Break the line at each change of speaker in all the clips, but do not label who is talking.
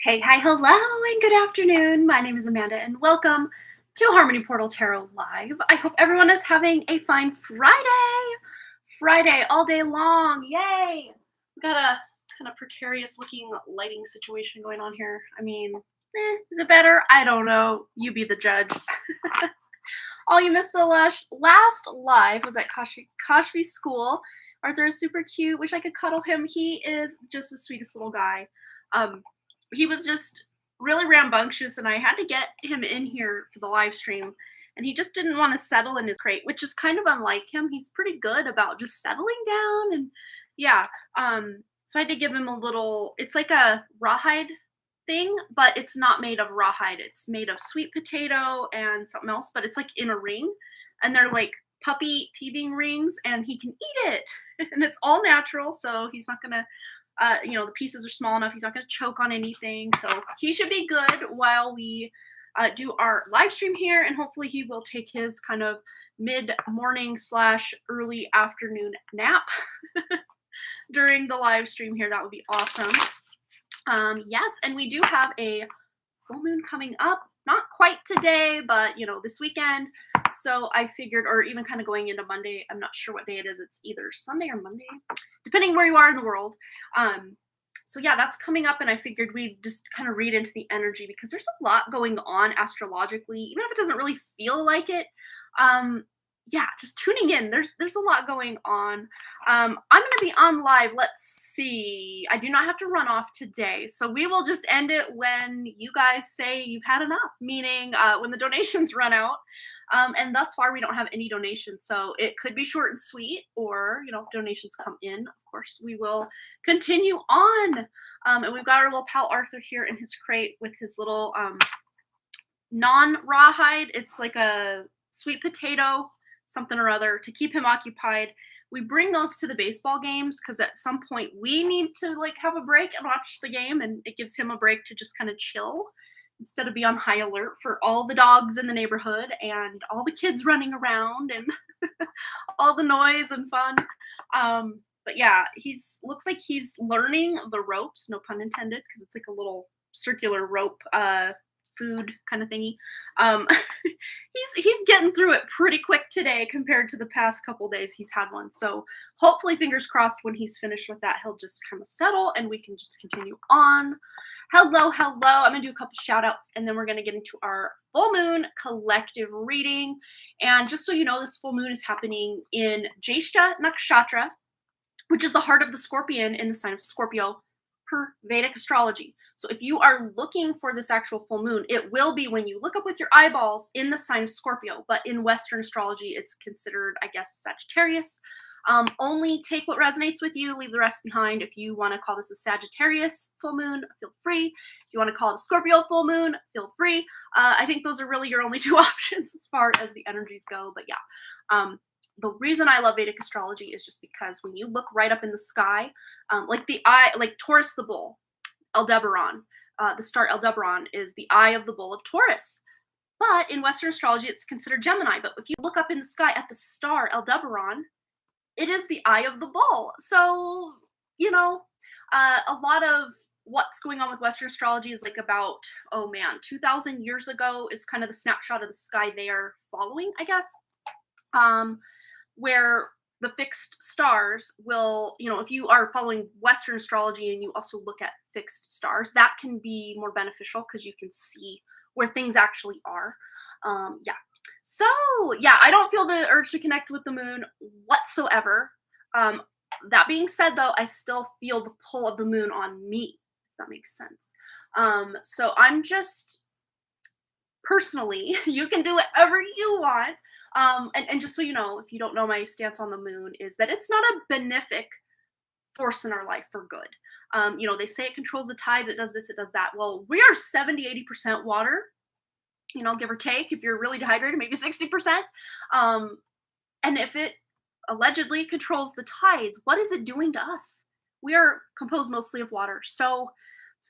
Hey, hi, hello, and good afternoon. My name is Amanda, and welcome to Harmony Portal Tarot Live. I hope everyone is having a fine Friday. Friday all day long. Yay! We got a kind of precarious looking lighting situation going on here. I mean, is it better? I don't know. You be the judge. Oh, you missed the last live was at Kashfi's school. Arthur is super cute. Wish I could cuddle him. He is just the sweetest little guy. Um, he was just really rambunctious, and I had to get him in here for the live stream. And he just didn't want to settle in his crate, which is kind of unlike him. He's pretty good about just settling down, and yeah. So I had to give him a little. It's like a rawhide thing, but it's not made of rawhide. It's made of sweet potato and something else, but it's like in a ring, and they're like puppy teething rings, and he can eat it, and it's all natural, so he's not gonna. The pieces are small enough. He's not going to choke on anything, so he should be good while we do our live stream here, and hopefully he will take his kind of mid-morning / early afternoon nap during the live stream here. That would be awesome. Yes, and we do have a full moon coming up. Not quite today, but this weekend. So I figured, or even kind of going into Monday, I'm not sure what day it is. It's either Sunday or Monday, depending where you are in the world. So yeah, that's coming up, and I figured we'd just kind of read into the energy because there's a lot going on astrologically, even if it doesn't really feel like it. Yeah, just tuning in. There's a lot going on. I'm going to be on live. Let's see. I do not have to run off today, so we will just end it when you guys say you've had enough, meaning when the donations run out. And thus far, we don't have any donations, so it could be short and sweet, or if donations come in, of course, we will continue on. And we've got our little pal Arthur here in his crate with his little non-rawhide. It's like a sweet potato something or other to keep him occupied. We bring those to the baseball games because at some point we need to have a break and watch the game, and it gives him a break to just kind of chill instead of be on high alert for all the dogs in the neighborhood and all the kids running around and all the noise and fun. But yeah, looks like he's learning the ropes, no pun intended, because it's like a little circular rope food kind of thingy. He's getting through it pretty quick today compared to the past couple days he's had one. So hopefully, fingers crossed, when he's finished with that, he'll just kind of settle and we can just continue on. Hello. I'm going to do a couple shout outs, and then we're going to get into our full moon collective reading. And just so you know, this full moon is happening in Jyeshta Nakshatra, which is the heart of the scorpion in the sign of Scorpio per Vedic astrology. So if you are looking for this actual full moon, it will be when you look up with your eyeballs in the sign of Scorpio. But in Western astrology, it's considered, I guess, Sagittarius. Only take what resonates with you, leave the rest behind. If you want to call this a Sagittarius full moon, feel free. If you want to call it a Scorpio full moon, feel free. I think those are really your only two options as far as the energies go. But yeah, the reason I love Vedic astrology is just because when you look right up in the sky, like the eye, like Taurus the bull, Aldebaran, the star Aldebaran is the eye of the bull of Taurus. But in Western astrology, it's considered Gemini. But if you look up in the sky at the star Aldebaran, it is the eye of the bull. So, a lot of what's going on with Western astrology is about, 2,000 years ago is kind of the snapshot of the sky they are following, I guess. Where the fixed stars will, if you are following Western astrology and you also look at fixed stars, that can be more beneficial because you can see where things actually are. Yeah. So, yeah, I don't feel the urge to connect with the moon whatsoever. That being said, though, I still feel the pull of the moon on me, if that makes sense. So I'm just, personally, you can do whatever you want. And just so you know, if you don't know, my stance on the moon is that it's not a benefic force in our life for good. They say it controls the tides, it does this, it does that. Well, we are 70-80% water, give or take. If you're really dehydrated, maybe 60%. And if it allegedly controls the tides, what is it doing to us? We are composed mostly of water. So,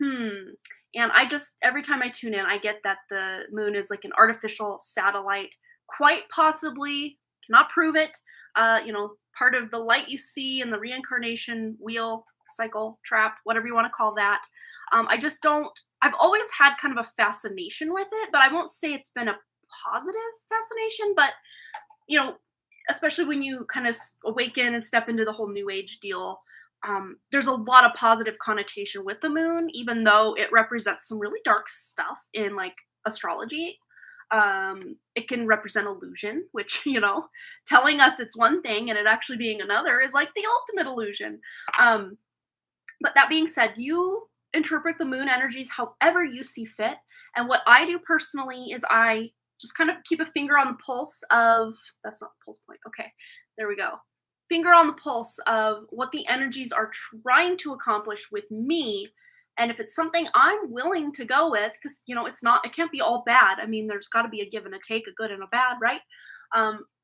and I just, every time I tune in, I get that the moon is like an artificial satellite, quite possibly, cannot prove it, part of the light you see in the reincarnation wheel, cycle, trap, whatever you want to call that. I just don't I've always had kind of a fascination with it, but I won't say it's been a positive fascination, but you know, especially when you kind of awaken and step into the whole new age deal, there's a lot of positive connotation with the moon, even though it represents some really dark stuff in like astrology. It can represent illusion, which, telling us it's one thing and it actually being another is like the ultimate illusion. Um, but that being said, you interpret the moon energies however you see fit. And what I do personally is I just kind of keep a finger on the pulse of, that's not the pulse point. Okay, there we go. Finger on the pulse of what the energies are trying to accomplish with me. And if it's something I'm willing to go with, because, it can't be all bad. I mean, there's got to be a give and a take, a good and a bad, right?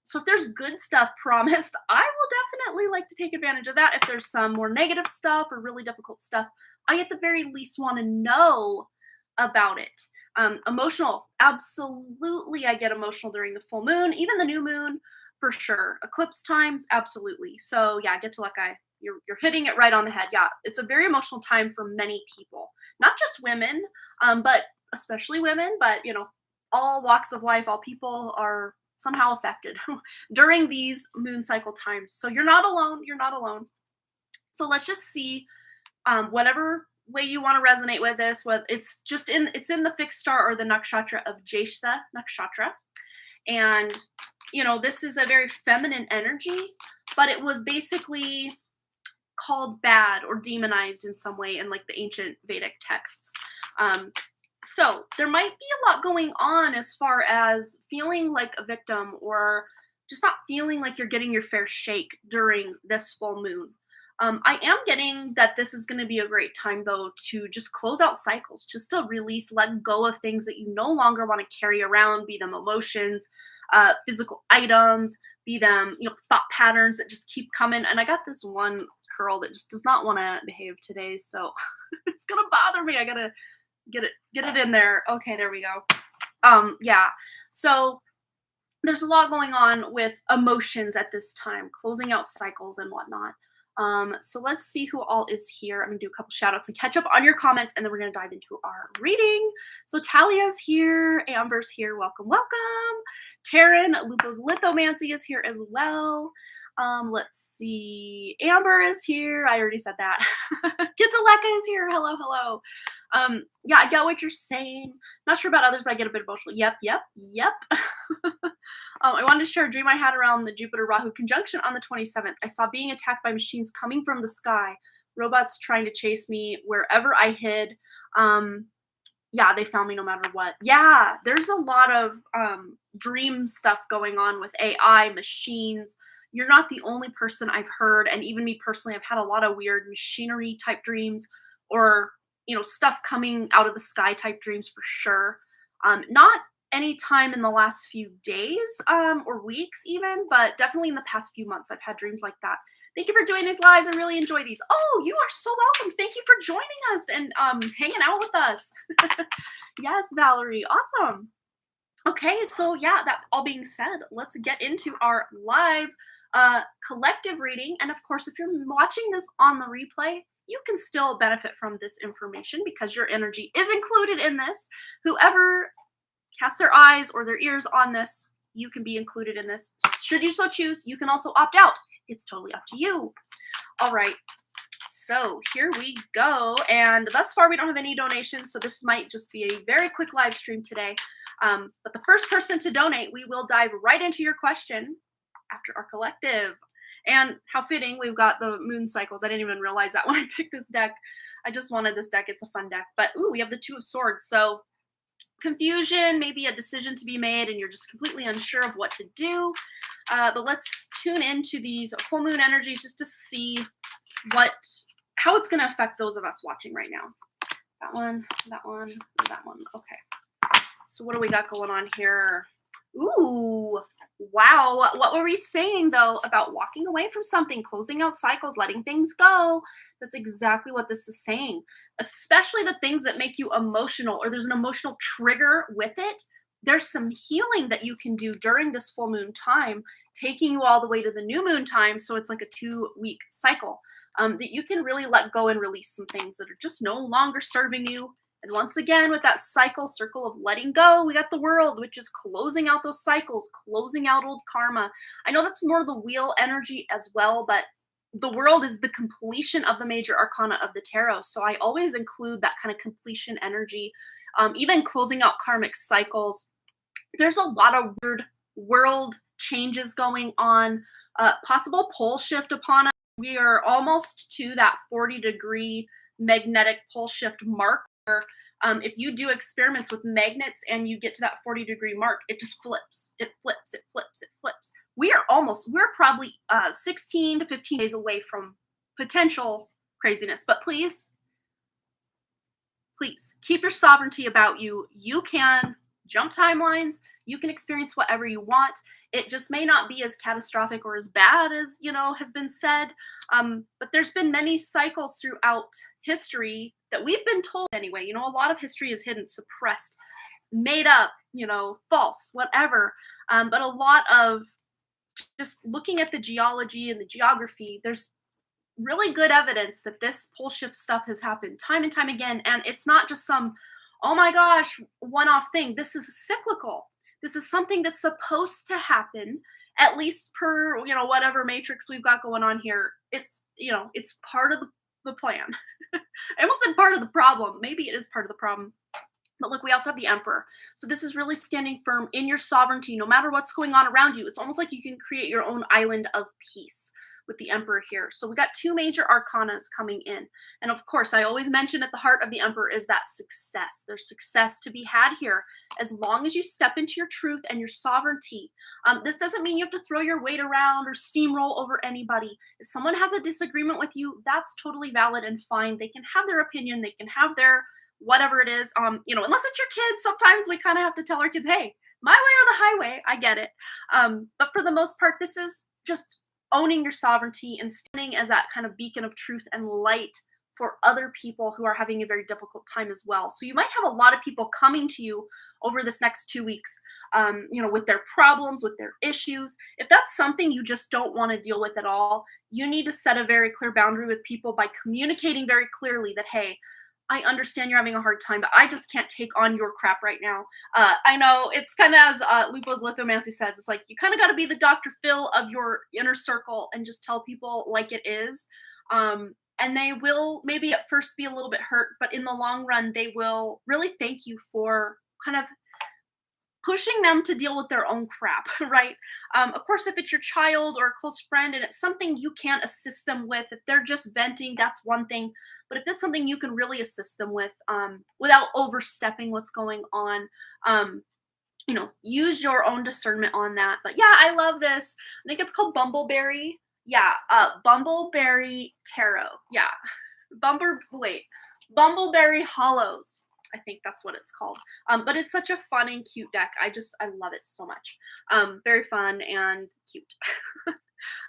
So if there's good stuff promised, I will definitely like to take advantage of that. If there's some more negative stuff or really difficult stuff, I at the very least want to know about it. Emotional, absolutely. I get emotional during the full moon, even the new moon, for sure. Eclipse times, absolutely. So yeah, get to luck. You're hitting it right on the head. Yeah, it's a very emotional time for many people, not just women, but especially women. But all walks of life, all people are somehow affected during these moon cycle times. So you're not alone. You're not alone. So let's just see whatever way you want to resonate with this. Whether it's in the fixed star or the nakshatra of Jyeshtha nakshatra, and this is a very feminine energy, but it was basically called bad or demonized in some way in like the ancient Vedic texts. So there might be a lot going on as far as feeling like a victim or just not feeling like you're getting your fair shake during this full moon. I am getting that this is going to be a great time, though, to just close out cycles, just to release, let go of things that you no longer want to carry around, be them emotions, physical items, be them, thought patterns that just keep coming. And I got this one curl that just does not want to behave today, so it's going to bother me. I got to get it in there. Okay, there we go. Yeah. So there's a lot going on with emotions at this time, closing out cycles and whatnot. So let's see who all is here. I'm gonna do a couple shout outs and catch up on your comments, and then we're gonna dive into our reading. So Talia's here, Amber's here, welcome, welcome. Taryn, Lupo's Lithomancy is here as well. Let's see, Amber is here. I already said that. Kitaleka is here. Hello, hello. Yeah, I get what you're saying. Not sure about others, but I get a bit emotional. Yep. I wanted to share a dream I had around the Jupiter-Rahu conjunction on the 27th. I saw being attacked by machines coming from the sky, robots trying to chase me wherever I hid. Yeah, they found me no matter what. Yeah, there's a lot of dream stuff going on with AI, machines. You're not the only person I've heard, and even me personally, I've had a lot of weird machinery type dreams or, stuff coming out of the sky type dreams for sure. Not any time in the last few days or weeks even, but definitely in the past few months, I've had dreams like that. Thank you for doing these lives. I really enjoy these. Oh, you are so welcome. Thank you for joining us and hanging out with us. Yes, Valerie. Awesome. Okay, so yeah, that all being said, let's get into our live collective reading. And of course, if you're watching this on the replay, you can still benefit from this information because your energy is included in this. Whoever casts their eyes or their ears on this, you can be included in this. Should you so choose, you can also opt out. It's totally up to you. All right, so here we go. And thus far, we don't have any donations, so this might just be a very quick live stream today. But the first person to donate, we will dive right into your question after our collective. And how fitting, we've got the moon cycles. I didn't even realize that when I picked this deck. I just wanted this deck. It's a fun deck. But ooh, we have the Two of Swords. So confusion, maybe a decision to be made, and you're just completely unsure of what to do. But let's tune into these full moon energies just to see how it's going to affect those of us watching right now. That one, that one, that one. Okay. So what do we got going on here? Ooh, wow. What were we saying, though, about walking away from something, closing out cycles, letting things go? That's exactly what this is saying. Especially the things that make you emotional or there's an emotional trigger with it. There's some healing that you can do during this full moon time, taking you all the way to the new moon time. So it's like a 2-week cycle that you can really let go and release some things that are just no longer serving you And once again, with that circle of letting go, we got the world, which is closing out those cycles, closing out old karma. I know that's more the wheel energy as well, but the world is the completion of the major arcana of the tarot. So I always include that kind of completion energy, even closing out karmic cycles. There's a lot of weird world changes going on, possible pole shift upon us. We are almost to that 40-degree magnetic pole shift mark. If you do experiments with magnets and you get to that 40-degree mark, it just flips. It flips, it flips, it flips. We're probably 16 to 15 days away from potential craziness. But please keep your sovereignty about you. You can jump timelines. You can experience whatever you want. It just may not be as catastrophic or as bad as, has been said. But there's been many cycles throughout history that we've been told anyway. A lot of history is hidden, suppressed, made up, false, whatever. But a lot of just looking at the geology and the geography, there's really good evidence that this pole shift stuff has happened time and time again. And it's not just some, oh my gosh, one-off thing. This is cyclical. This is something that's supposed to happen, at least per, whatever matrix we've got going on here. It's, it's part of the plan. I almost said part of the problem. Maybe it is part of the problem. But look, we also have the Emperor. So this is really standing firm in your sovereignty, no matter what's going on around you. It's almost like you can create your own island of peace with the Emperor here. So we got two major arcanas coming in. And of course, I always mention at the heart of the Emperor is that success. There's success to be had here as long as you step into your truth and your sovereignty. This doesn't mean you have to throw your weight around or steamroll over anybody. If someone has a disagreement with you, that's totally valid and fine. They can have their opinion. They can have their whatever it is. Unless it's your kids, sometimes we kind of have to tell our kids, hey, my way or the highway. I get it. But for the most part, this is just owning your sovereignty and standing as that kind of beacon of truth and light for other people who are having a very difficult time as well. So you might have a lot of people coming to you over this next 2 weeks, with their problems, with their issues. If that's something you just don't want to deal with at all, you need to set a very clear boundary with people by communicating very clearly that, hey, I understand you're having a hard time, but I just can't take on your crap right now. I know it's kind of as Lupo's Lithomancy says, it's like you kind of got to be the Dr. Phil of your inner circle and just tell people like it is. And they will maybe at first be a little bit hurt, but in the long run, they will really thank you for kind of pushing them to deal with their own crap, right? Of course, if it's your child or a close friend and it's something you can't assist them with, if they're just venting, that's one thing. But if it's something you can really assist them with without overstepping what's going on, use your own discernment on that. But yeah, I love this. I think it's called Bumbleberry. Yeah, Bumbleberry Tarot. Yeah, Bumbleberry Hollows. I think that's what it's called. But it's such a fun and cute deck. I love it so much. Very fun and cute.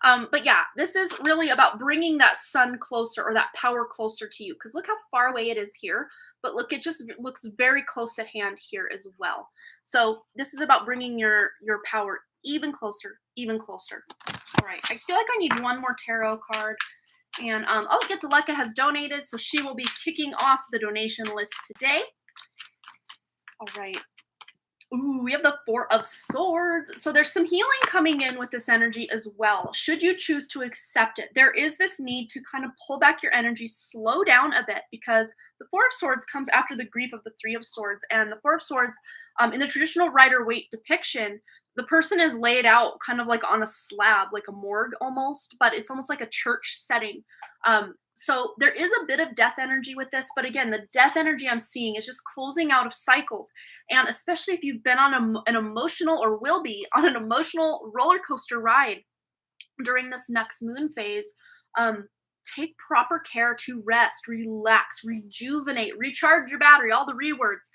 But yeah, this is really about bringing that sun closer or that power closer to you. Because look how far away it is here. But look, it just looks very close at hand here as well. So this is about bringing your power even closer, even closer. All right, I feel like I need one more tarot card. And Get to Lecca has donated, so she will be kicking off the donation list today. All right. Ooh, we have the Four of Swords. So there's some healing coming in with this energy as well, should you choose to accept it. There is this need to kind of pull back your energy, slow down a bit, because the Four of Swords comes after the grief of the Three of Swords. And the Four of Swords, in the traditional Rider-Waite depiction, the person is laid out kind of like on a slab, like a morgue almost, but it's almost like a church setting. So there is a bit of death energy with this, but again, the death energy I'm seeing is just closing out of cycles. And especially if you've been on an emotional or will be on an emotional roller coaster ride during this next moon phase, take proper care to rest, relax, rejuvenate, recharge your battery, all the rewords,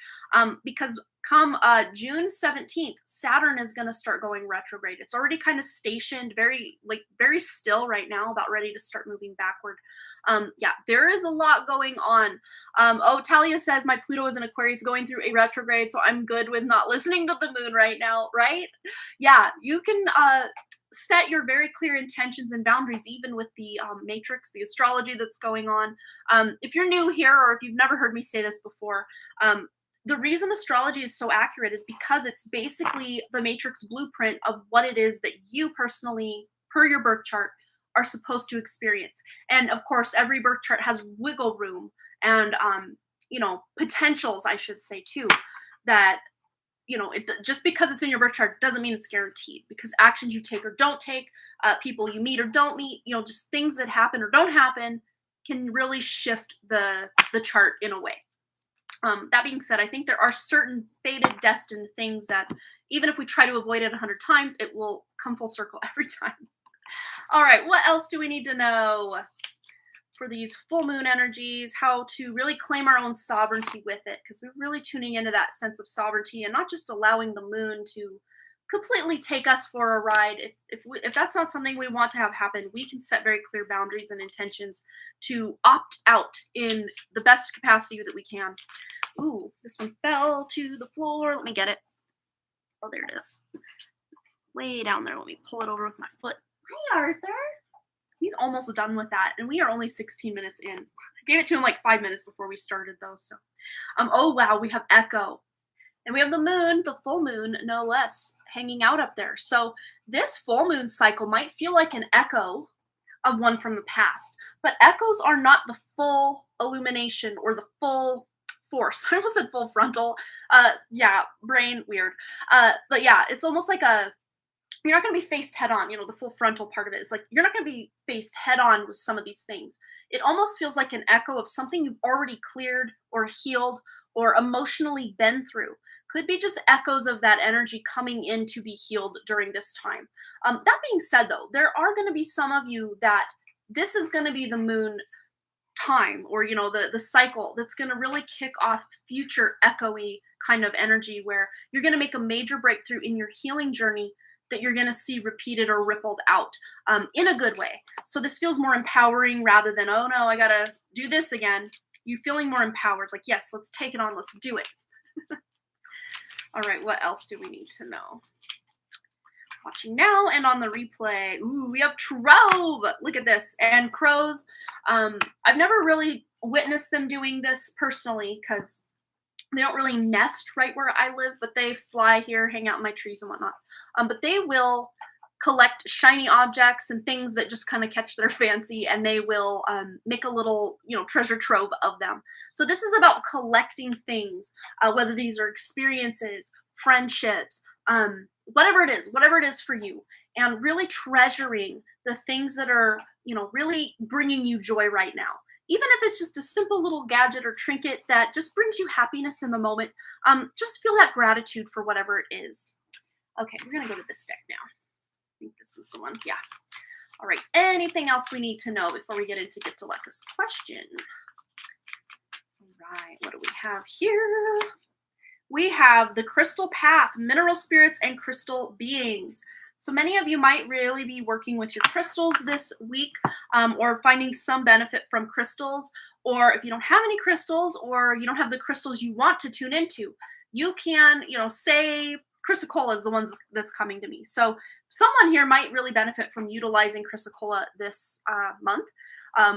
because come June 17th, Saturn is going to start going retrograde. It's already kind of stationed, very still right now, about ready to start moving backward. Yeah, there is a lot going on. Talia says, my Pluto is in Aquarius going through a retrograde, so I'm good with not listening to the moon right now, right? Yeah, you can, set your very clear intentions and boundaries, even with the matrix, the astrology that's going on. If you're new here, or if you've never heard me say this before, the reason astrology is so accurate is because it's basically the matrix blueprint of what it is that you personally, per your birth chart, are supposed to experience. And of course, every birth chart has wiggle room and potentials, I should say, too, that just because it's in your birth chart doesn't mean it's guaranteed, because actions you take or don't take, people you meet or don't meet, just things that happen or don't happen can really shift the chart in a way. That being said, I think there are certain fated, destined things that even if we try to avoid it 100 times, it will come full circle every time. All right, what else do we need to know for these full moon energies? How to really claim our own sovereignty with it, because we're really tuning into that sense of sovereignty and not just allowing the moon to completely take us for a ride. If that's not something we want to have happen, we can set very clear boundaries and intentions to opt out in the best capacity that we can. Ooh, this one fell to the floor. Let me get it. Oh, there it is. Way down there. Let me pull it over with my foot. Hi, Arthur. He's almost done with that, and we are only 16 minutes in. I gave it to him like 5 minutes before we started, though. So, oh wow, we have Echo, and we have the moon, the full moon, no less, hanging out up there. So this full moon cycle might feel like an echo of one from the past, but echoes are not the full illumination or the full force. I almost said full frontal. Yeah, brain weird. But yeah, it's almost like you're not going to be faced head on, the full frontal part of it. It's like you're not going to be faced head on with some of these things. It almost feels like an echo of something you've already cleared or healed or emotionally been through. Could be just echoes of that energy coming in to be healed during this time. That being said, though, there are going to be some of you that this is going to be the moon time, or the cycle that's going to really kick off future echoey kind of energy, where you're going to make a major breakthrough in your healing journey that you're going to see repeated or rippled out in a good way. So this feels more empowering rather than, oh no, I got to do this again. You feeling more empowered, like, yes, let's take it on, let's do it. All right, what else do we need to know? Watching now and on the replay. Ooh, we have Trove. Look at this. And crows. I've never really witnessed them doing this personally, because they don't really nest right where I live, but they fly here, hang out in my trees and whatnot. But they will collect shiny objects and things that just kind of catch their fancy, and they will make a little, treasure trove of them. So this is about collecting things, whether these are experiences, friendships, whatever it is for you, and really treasuring the things that are, really bringing you joy right now. Even if it's just a simple little gadget or trinket that just brings you happiness in the moment, just feel that gratitude for whatever it is. Okay, we're going to go to this deck now. I think this is the one. Yeah. All right. Anything else we need to know before we get into Get-to-Leka's question? All right. What do we have here? We have the Crystal Path, Mineral Spirits and Crystal Beings. So many of you might really be working with your crystals this week, or finding some benefit from crystals. Or if you don't have any crystals, or you don't have the crystals you want to tune into, you can, say Chrysocolla is the one that's coming to me. So someone here might really benefit from utilizing Chrysocolla this month,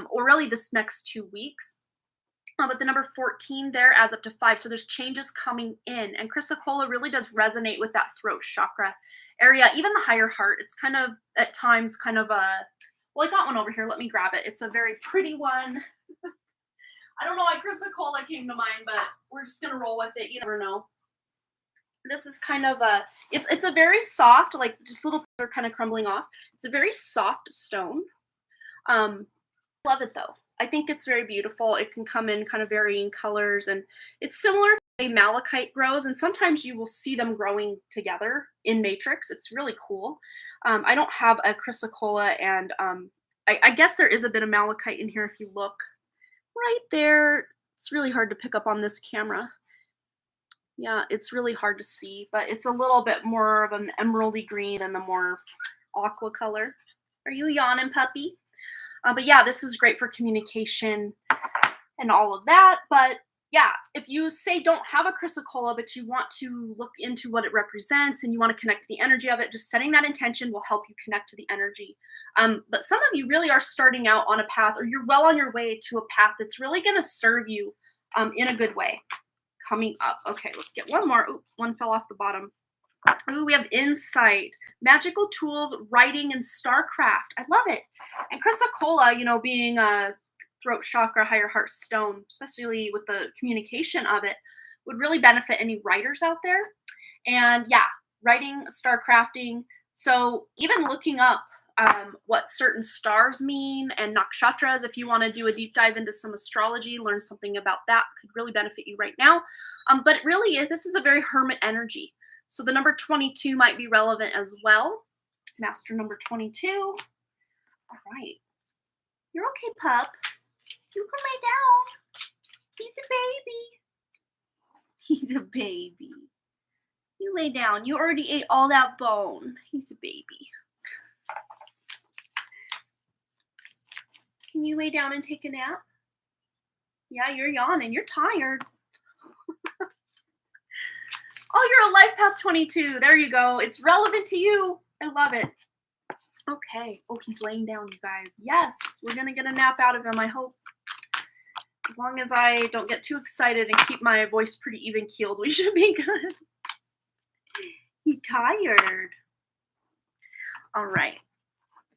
or really this next 2 weeks. But the number 14 there adds up to 5. So there's changes coming in. And Chrysocolla really does resonate with that throat chakra area, even the higher heart. It's kind of, at times, kind of a, well, I got one over here. Let me grab it. It's a very pretty one. I don't know why Chrysocolla came to mind, but we're just going to roll with it. You never know. This is kind of a, it's a very soft, like just little are kind of crumbling off. It's a very soft stone. Love it though. I think it's very beautiful. It can come in kind of varying colors, and it's similar to the way malachite grows, and sometimes you will see them growing together in matrix. It's really cool. I don't have a Chrysocolla, and I guess there is a bit of malachite in here if you look right there. It's really hard to pick up on this camera. Yeah, it's really hard to see, but it's a little bit more of an emeraldy green than the more aqua color. Are you yawning, puppy? But yeah, this is great for communication and all of that. But yeah, if you say don't have a chrysocolla, but you want to look into what it represents and you want to connect to the energy of it, just setting that intention will help you connect to the energy. But some of you really are starting out on a path, or you're well on your way to a path that's really going to serve you in a good way. Coming up. Okay, let's get one more. Ooh, one fell off the bottom. Ooh, we have insight, magical tools, writing, and starcraft. I love it. And chrysocolla, being a throat chakra, higher heart stone, especially with the communication of it, would really benefit any writers out there. And yeah, writing, star crafting. So even looking up what certain stars mean and nakshatras, if you want to do a deep dive into some astrology, learn something about that, could really benefit you right now. But really, this is a very hermit energy. So the number 22 might be relevant as well. Master number 22. All right. You're okay, pup. You can lay down. He's a baby. He's a baby. You lay down. You already ate all that bone. He's a baby. Can you lay down and take a nap? Yeah, you're yawning. You're tired. Oh, you're a life path 22. There you go. It's relevant to you. I love it. Okay. Oh, he's laying down, you guys. Yes, we're going to get a nap out of him, I hope. As long as I don't get too excited and keep my voice pretty even keeled, we should be good. He's tired. All right.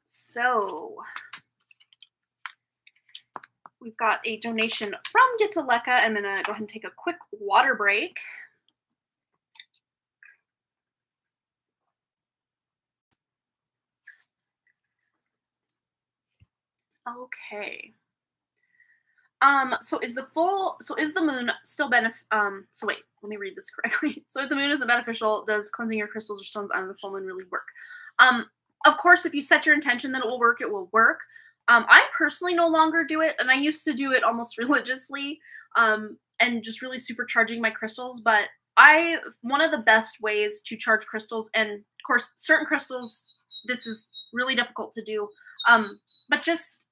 So we've got a donation from Gitaleka. I'm going to go ahead and take a quick water break. Okay. So is the moon still so wait, let me read this correctly. So if the moon isn't beneficial, does cleansing your crystals or stones under the full moon really work? Of course, if you set your intention that it will work, it will work. I personally no longer do it, and I used to do it almost religiously, and just really supercharging my crystals. But one of the best ways to charge crystals, and of course, certain crystals, this is really difficult to do. But just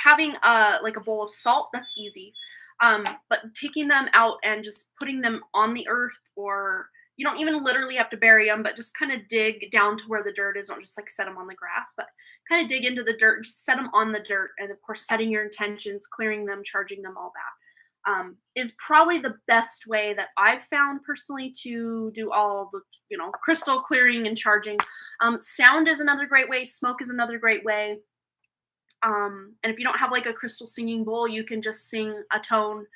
having like a bowl of salt, that's easy. But taking them out and just putting them on the earth, or you don't even literally have to bury them, but just kind of dig down to where the dirt is. Don't just like set them on the grass, but kind of dig into the dirt and just set them on the dirt. And of course, setting your intentions, clearing them, charging them, all that is probably the best way that I've found personally to do all the, crystal clearing and charging. Sound is another great way. Smoke is another great way. And if you don't have like a crystal singing bowl, you can just sing a tone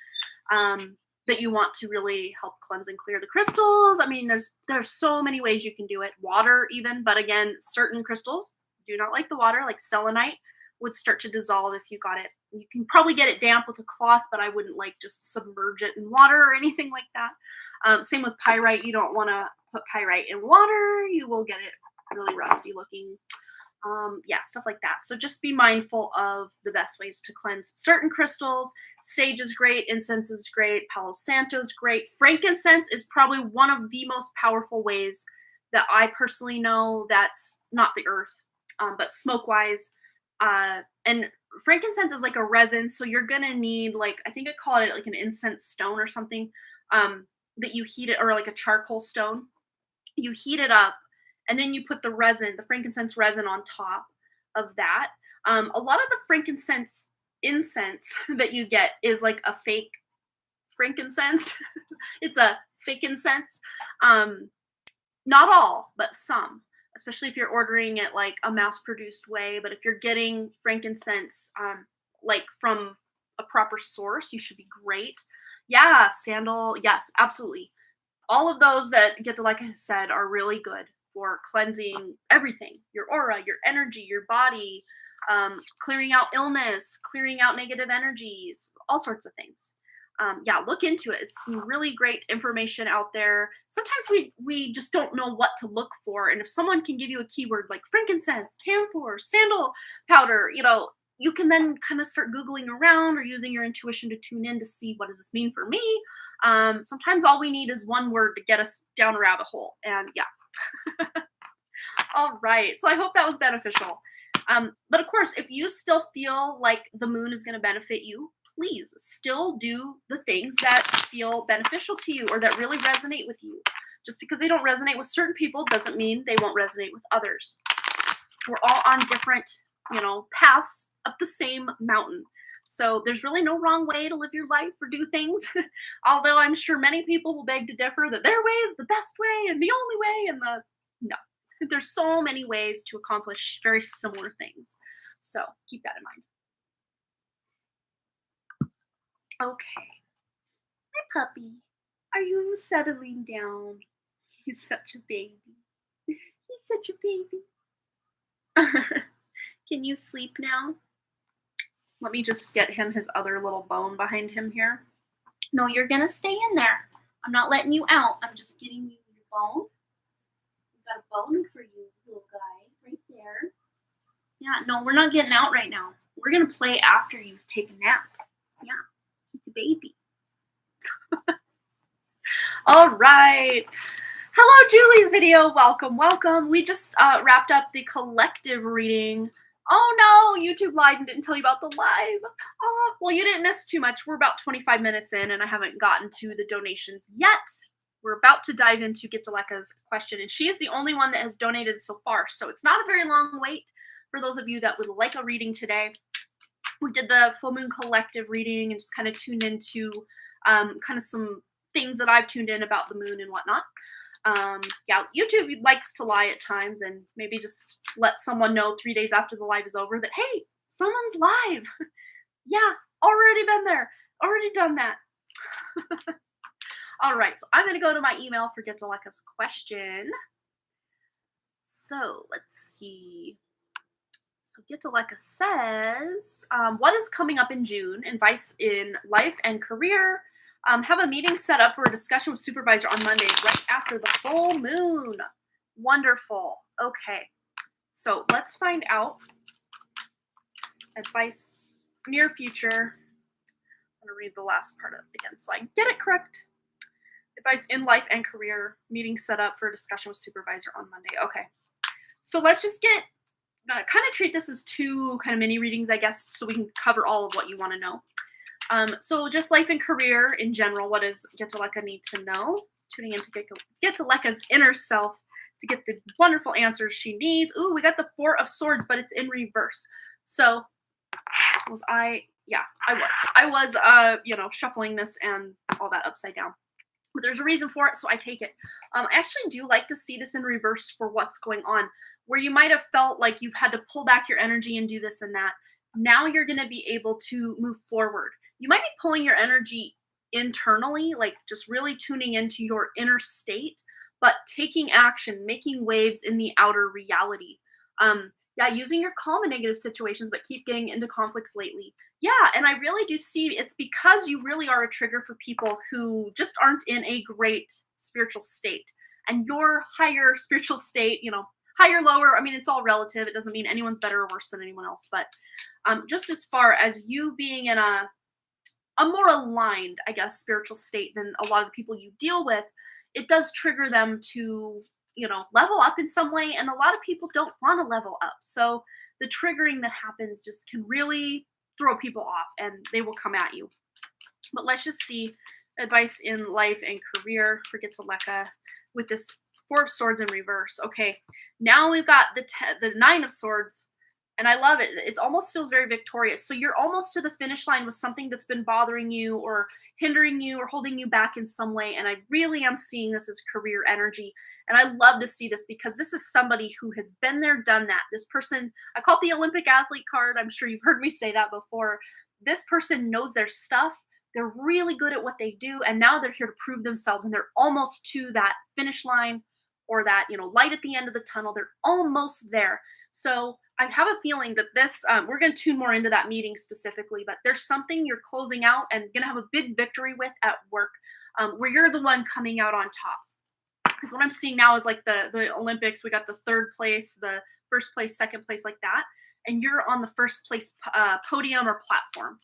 that you want to really help cleanse and clear the crystals. I mean, there's so many ways you can do it. Water even, but again, certain crystals do not like the water, like selenite would start to dissolve if you got it. You can probably get it damp with a cloth, but I wouldn't like just submerge it in water or anything like that. Same with pyrite. You don't want to put pyrite in water. You will get it really rusty looking. Yeah, stuff like that. So just be mindful of the best ways to cleanse certain crystals. Sage is great. Incense is great. Palo Santo is great. Frankincense is probably one of the most powerful ways that I personally know that's not the earth, but smoke-wise. And frankincense is like a resin, so you're going to need, like, I think I call it like an incense stone or something, that you heat it, or like a charcoal stone. You heat it up, and then you put the resin, the frankincense resin, on top of that. A lot of the frankincense incense that you get is like a fake frankincense. It's a fake incense. Not all, but some, especially if you're ordering it like a mass-produced way. But if you're getting frankincense like from a proper source, you should be great. Yeah, sandal, yes, absolutely. All of those that get to, like I said, are really good for cleansing everything, your aura, your energy, your body, clearing out illness, clearing out negative energies, all sorts of things. Yeah, look into it. It's some really great information out there. Sometimes we just don't know what to look for. And if someone can give you a keyword like frankincense, camphor, sandal powder, you can then kind of start Googling around or using your intuition to tune in to see, what does this mean for me? Sometimes all we need is one word to get us down a rabbit hole. And yeah. All right. So I hope that was beneficial. But of course, if you still feel like the moon is going to benefit you, please still do the things that feel beneficial to you or that really resonate with you. Just because they don't resonate with certain people doesn't mean they won't resonate with others. We're all on different, paths up the same mountain. So there's really no wrong way to live your life or do things. Although I'm sure many people will beg to differ that their way is the best way and the only way and no. There's so many ways to accomplish very similar things. So keep that in mind. Okay. Hi, puppy. Are you settling down? He's such a baby. He's such a baby. Can you sleep now? Let me just get him his other little bone behind him here. No, you're going to stay in there. I'm not letting you out. I'm just getting you your bone. I've got a bone for you, little guy, right there. Yeah, no, we're not getting out right now. We're going to play after you take a nap. Yeah, he's a baby. All right. Hello, Julie's video. Welcome, welcome. We just wrapped up the collective reading. Oh no, YouTube lied and didn't tell you about the live. Oh, well, you didn't miss too much. We're about 25 minutes in and I haven't gotten to the donations yet. We're about to dive into Get Deleka's question, and she is the only one that has donated so far. So it's not a very long wait for those of you that would like a reading today. We did the full moon collective reading and just kind of tuned into kind of some things that I've tuned in about the moon and whatnot. Yeah, YouTube likes to lie at times and maybe just let someone know 3 days after the live is over that, hey, someone's live. Yeah, already been there, already done that. All right, so I'm going to go to my email for Get Deleka's question. So let's see. So Get Deleka says, what is coming up in June? Advice in life and career. Have a meeting set up for a discussion with supervisor on Monday, right after the full moon. Wonderful. Okay. So let's find out. Advice, near future. I'm going to read the last part of it again so I can get it correct. Advice in life and career. Meeting set up for a discussion with supervisor on Monday. Okay. So let's just kind of treat this as two kind of mini readings, I guess, so we can cover all of what you want to know. So just life and career in general, what does Get Deleka need to know? Tuning in to Get Deleka's inner self to get the wonderful answers she needs. Ooh, we got the 4 of Swords, but it's in reverse. So was I? Yeah, I was, shuffling this and all that upside down. But there's a reason for it, so I take it. I actually do like to see this in reverse for what's going on, where you might have felt like you've had to pull back your energy and do this and that. Now you're going to be able to move forward. You might be pulling your energy internally, like just really tuning into your inner state, but taking action, making waves in the outer reality. Using your calm in negative situations, but keep getting into conflicts lately. Yeah, and I really do see it's because you really are a trigger for people who just aren't in a great spiritual state. And your higher spiritual state, higher, lower, I mean, it's all relative. It doesn't mean anyone's better or worse than anyone else. But just as far as you being in a more aligned, I guess, spiritual state than a lot of the people you deal with, it does trigger them to, level up in some way. And a lot of people don't want to level up. So the triggering that happens just can really throw people off and they will come at you. But let's just see advice in life and career for Get Deleka with this 4 of Swords in reverse. Okay, now we've got the 9 of Swords. And I love it. It almost feels very victorious. So you're almost to the finish line with something that's been bothering you or hindering you or holding you back in some way. And I really am seeing this as career energy. And I love to see this because this is somebody who has been there, done that. This person, I call it the Olympic athlete card. I'm sure you've heard me say that before. This person knows their stuff. They're really good at what they do. And now they're here to prove themselves. And they're almost to that finish line or that, light at the end of the tunnel. They're almost there. So I have a feeling that this, we're going to tune more into that meeting specifically, but there's something you're closing out and going to have a big victory with at work where you're the one coming out on top. Because what I'm seeing now is like the Olympics, we got the 3rd place, the 1st place, 2nd place, like that. And you're on the 1st place podium or platform.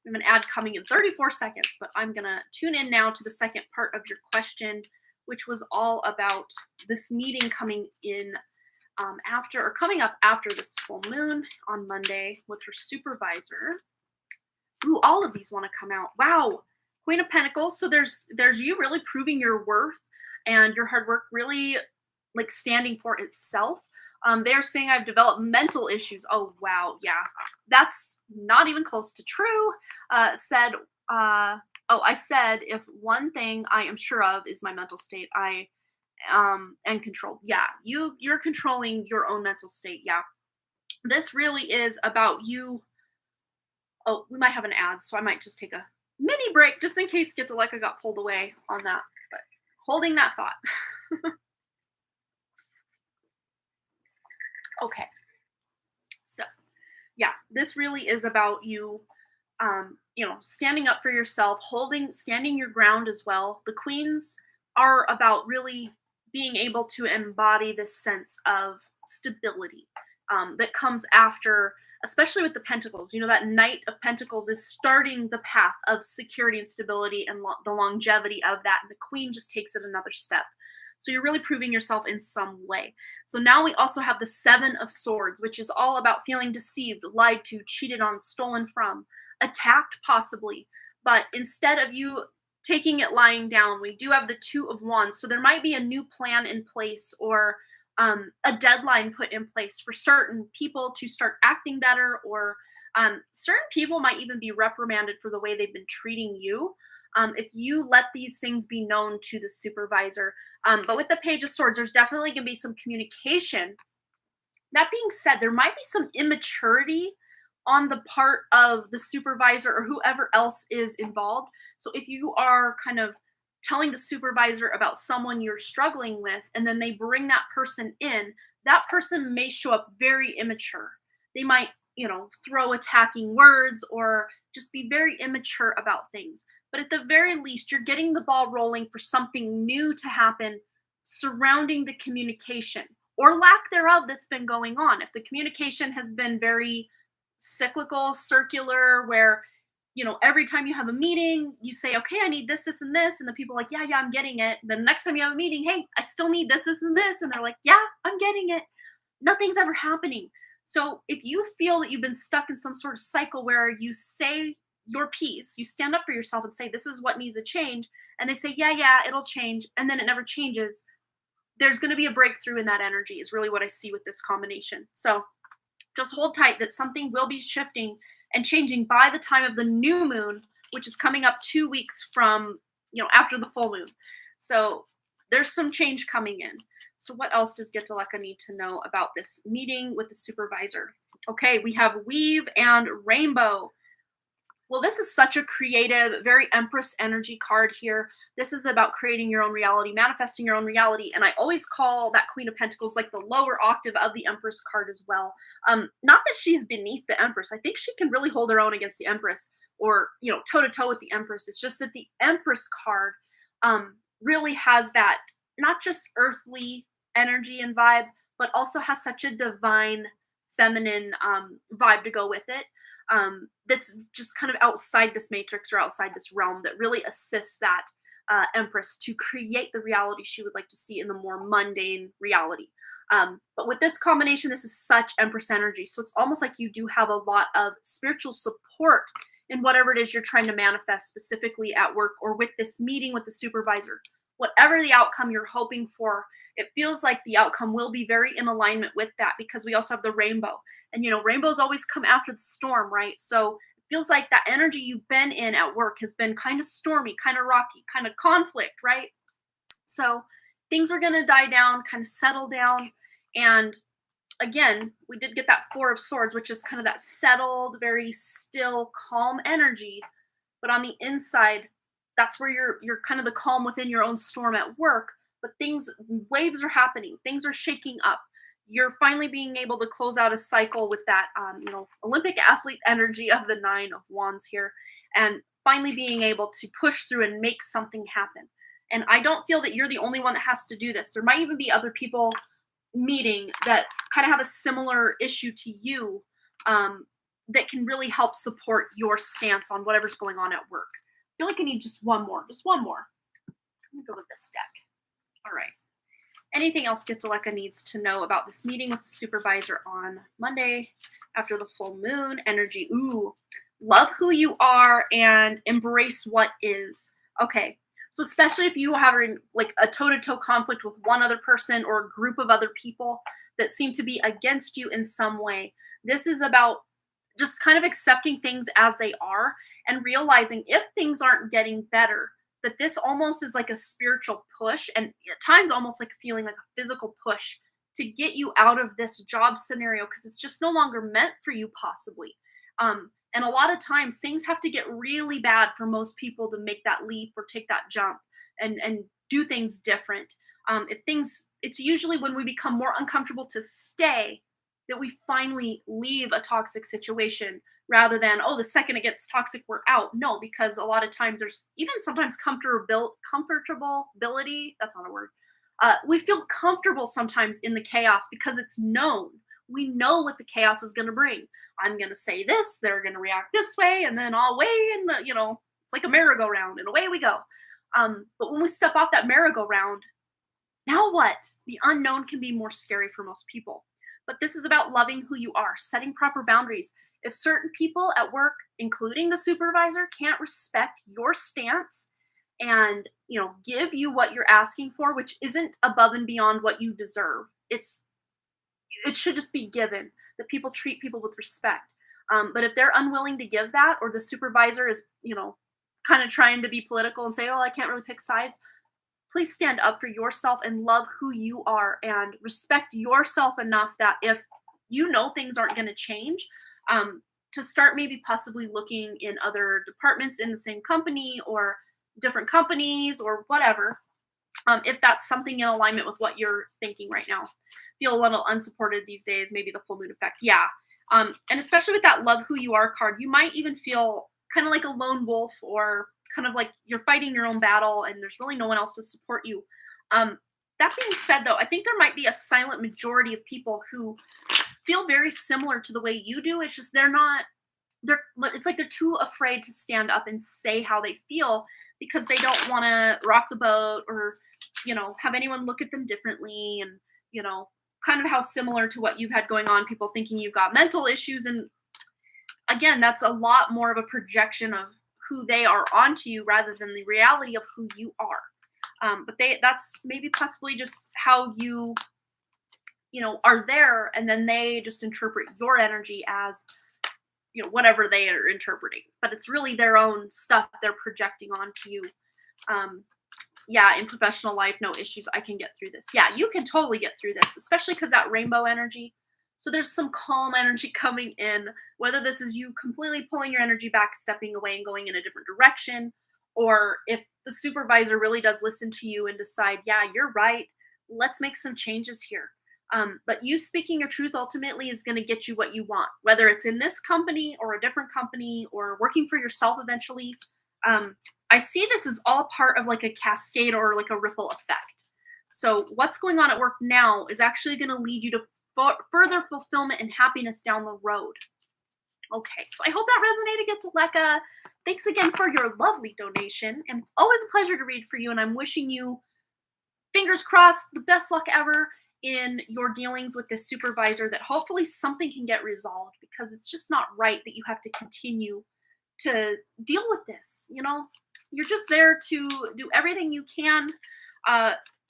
We have an ad coming in 34 seconds, but I'm going to tune in now to the second part of your question, which was all about this meeting coming in coming up after this full moon on Monday with her supervisor. Ooh, all of these want to come out. Wow. Queen of Pentacles. So there's you really proving your worth and your hard work really like standing for itself. They're saying I've developed mental issues. Oh wow, yeah, that's not even close to true. Said, I said if one thing I am sure of is my mental state, I and control. Yeah, you're controlling your own mental state. Yeah, this really is about you. Oh, we might have an ad, so I might just take a mini break just in case Get to Like I got pulled away on that. But holding that thought. Okay, so yeah, this really is about you, standing up for yourself, standing your ground as well. The queens are about really being able to embody this sense of stability that comes after, especially with the pentacles. That Knight of Pentacles is starting the path of security and stability and the longevity of that. And the queen just takes it another step. So you're really proving yourself in some way. So now we also have the Seven of Swords, which is all about feeling deceived, lied to, cheated on, stolen from, attacked possibly. But instead of you taking it lying down, we do have the Two of Wands. So there might be a new plan in place or a deadline put in place for certain people to start acting better, or certain people might even be reprimanded for the way they've been treating you. If you let these things be known to the supervisor. But with the Page of Swords, there's definitely going to be some communication. That being said, there might be some immaturity on the part of the supervisor or whoever else is involved. So if you are kind of telling the supervisor about someone you're struggling with, and then they bring that person in, that person may show up very immature. They might, throw attacking words or just be very immature about things. But at the very least, you're getting the ball rolling for something new to happen surrounding the communication or lack thereof that's been going on. If the communication has been very cyclical, circular, where every time you have a meeting, you say, okay, I need this, this, and this. And the people are like, yeah, I'm getting it. Then the next time you have a meeting, hey, I still need this, this, and this. And they're like, yeah, I'm getting it. Nothing's ever happening. So if you feel that you've been stuck in some sort of cycle where you say your piece, you stand up for yourself and say, this is what needs to change. And they say, yeah, it'll change. And then it never changes. There's going to be a breakthrough in that energy is really what I see with this combination. So just hold tight that something will be shifting and changing by the time of the new moon, which is coming up 2 weeks from, after the full moon. So there's some change coming in. So what else does Get to Luck need to know about this meeting with the supervisor? Okay, we have Weave and Rainbow. Well, this is such a creative, very Empress energy card here. This is about creating your own reality, manifesting your own reality. And I always call that Queen of Pentacles like the lower octave of the Empress card as well. Not that she's beneath the Empress. I think she can really hold her own against the Empress or, toe to toe with the Empress. It's just that the Empress card really has that not just earthly energy and vibe, but also has such a divine feminine vibe to go with it. That's just kind of outside this matrix or outside this realm that really assists that Empress to create the reality she would like to see in the more mundane reality. But with this combination, this is such Empress energy. So it's almost like you do have a lot of spiritual support in whatever it is you're trying to manifest, specifically at work or with this meeting with the supervisor. Whatever the outcome you're hoping for, it feels like the outcome will be very in alignment with that, because we also have the rainbow. And, rainbows always come after the storm, right? So it feels like that energy you've been in at work has been kind of stormy, kind of rocky, kind of conflict, right? So things are going to die down, kind of settle down. And again, we did get that Four of Swords, which is kind of that settled, very still, calm energy. But on the inside, that's where you're kind of the calm within your own storm at work. But waves are happening. Things are shaking up. You're finally being able to close out a cycle with that, Olympic athlete energy of the Nine of Wands here, and finally being able to push through and make something happen. And I don't feel that you're the only one that has to do this. There might even be other people meeting that kind of have a similar issue to you, that can really help support your stance on whatever's going on at work. I feel like I need just one more. Let me go with this deck. All right. Anything else Gitzeleka needs to know about this meeting with the supervisor on Monday after the full moon? Energy. Ooh, Love who you are and embrace what is. Okay. So especially if you are having like a toe-to-toe conflict with one other person or a group of other people that seem to be against you in some way, this is about just kind of accepting things as they are and realizing if things aren't getting better, that this almost is like a spiritual push and at times almost like feeling like a physical push to get you out of this job scenario because it's just no longer meant for you, possibly. And a lot of times things have to get really bad for most people to make that leap or take that jump and do things different. If things, it's usually when we become more uncomfortable to stay that we finally leave a toxic situation rather than, oh, the second it gets toxic we're out. No, because a lot of times there's even sometimes comfortability, that's not a word. We feel comfortable sometimes in the chaos because it's known. We know what the chaos is going to bring. I'm going to say this, they're going to react this way, and then I'll weigh and it's like a merry-go-round and away we go. But when we step off that merry-go-round, now what? The unknown can be more scary for most people. But this is about loving who you are, setting proper boundaries. If certain people at work, including the supervisor, can't respect your stance and, give you what you're asking for, which isn't above and beyond what you deserve. It should just be given that people treat people with respect. But if they're unwilling to give that, or the supervisor is, kind of trying to be political and say, oh, I can't really pick sides, please stand up for yourself and love who you are and respect yourself enough that if you know things aren't going to change, to start maybe possibly looking in other departments in the same company or different companies or whatever, if that's something in alignment with what you're thinking right now. Feel a little unsupported these days, maybe the full moon effect. Yeah. And especially with that love who you are card, you might even feel kind of like a lone wolf or kind of like you're fighting your own battle and there's really no one else to support you. That being said, though, I think there might be a silent majority of people who feel very similar to the way you do. It's just it's like they're too afraid to stand up and say how they feel because they don't want to rock the boat or, have anyone look at them differently and, kind of how similar to what you've had going on, people thinking you've got mental issues. And again, that's a lot more of a projection of who they are onto you rather than the reality of who you are. But that's maybe possibly just how you are there, and then they just interpret your energy as whatever they are interpreting, but it's really their own stuff they're projecting onto you. Yeah, in professional life, no issues, I can get through this. Yeah, you can totally get through this, especially because that rainbow energy. So there's some calm energy coming in, whether this is you completely pulling your energy back, stepping away and going in a different direction, or if the supervisor really does listen to you and decide, yeah, you're right, let's make some changes here. But you speaking your truth ultimately is going to get you what you want, whether it's in this company or a different company or working for yourself eventually. I see this as all part of like a cascade or like a ripple effect. So what's going on at work now is actually going to lead you to further fulfillment and happiness down the road. Okay, so I hope that resonated. Get to Lekka. Thanks again for your lovely donation. And it's always a pleasure to read for you. And I'm wishing you, fingers crossed, the best luck ever in your dealings with this supervisor, that hopefully something can get resolved, because it's just not right that you have to continue to deal with this. You're just there to do everything you can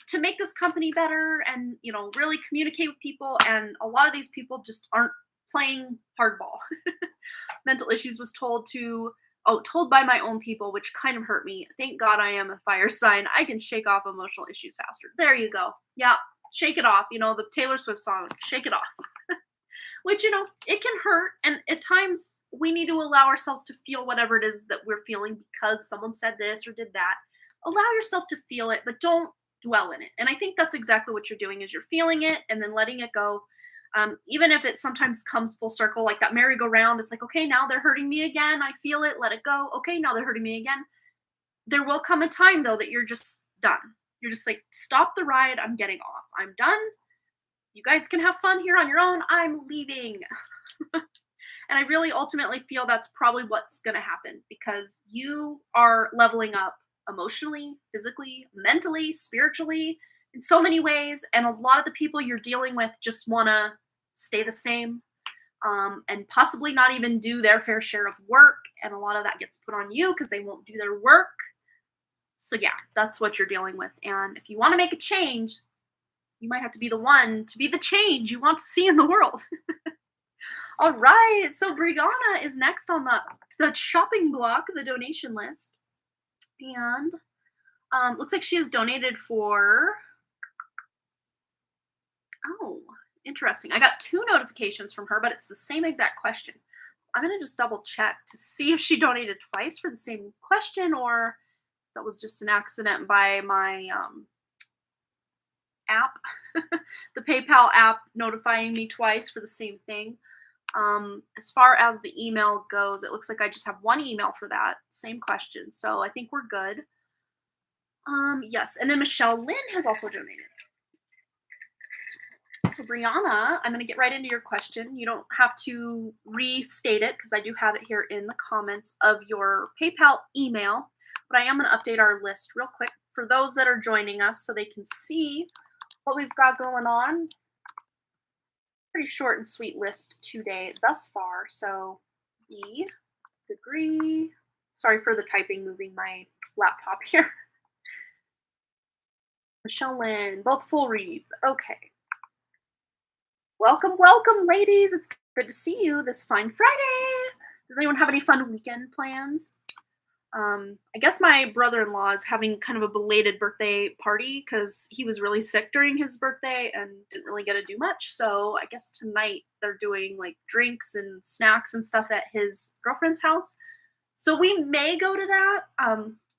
to make this company better and, really communicate with people. And a lot of these people just aren't playing hardball. Mental issues was told by my own people, which kind of hurt me. Thank God I am a fire sign. I can shake off emotional issues faster. There you go. Yeah, shake it off. The Taylor Swift song, Shake It Off. Which, it can hurt. And at times we need to allow ourselves to feel whatever it is that we're feeling because someone said this or did that. Allow yourself to feel it, but don't dwell in it. And I think that's exactly what you're doing, is you're feeling it and then letting it go. Even if it sometimes comes full circle, like that merry-go-round, it's like, okay, now they're hurting me again. I feel it, let it go. Okay, now they're hurting me again. There will come a time, though, that you're just done. You're just like, stop the ride. I'm getting off. I'm done. You guys can have fun here on your own. I'm leaving. And I really ultimately feel that's probably what's going to happen, because you are leveling up emotionally, physically, mentally, spiritually, in so many ways. And a lot of the people you're dealing with just want to stay the same. and possibly not even do their fair share of work. And a lot of that gets put on you because they won't do their work. So, yeah, that's what you're dealing with. And if you want to make a change, you might have to be the one to be the change you want to see in the world. All right, so Brianna is next on the shopping block, the donation list. And looks like she has donated for, oh, interesting. I got 2 notifications from her, but it's the same exact question. I'm going to just double check to see if she donated twice for the same question or that was just an accident by my app, the PayPal app notifying me twice for the same thing. As far as the email goes, it looks like I just have 1 email for that same question. So I think we're good. Yes. And then Michelle Lynn has also donated. So Brianna, I'm going to get right into your question. You don't have to restate it because I do have it here in the comments of your PayPal email, but I am going to update our list real quick for those that are joining us so they can see what we've got going on. Pretty short and sweet list today thus far. So E, degree, sorry for the typing, moving my laptop here. Michelle Lynn, both full reads. Okay. Welcome, welcome, ladies. It's good to see you this fine Friday. Does anyone have any fun weekend plans? I guess my brother-in-law is having kind of a belated birthday party because he was really sick during his birthday and didn't really get to do much. So I guess tonight they're doing like drinks and snacks and stuff at his girlfriend's house. So we may go to that.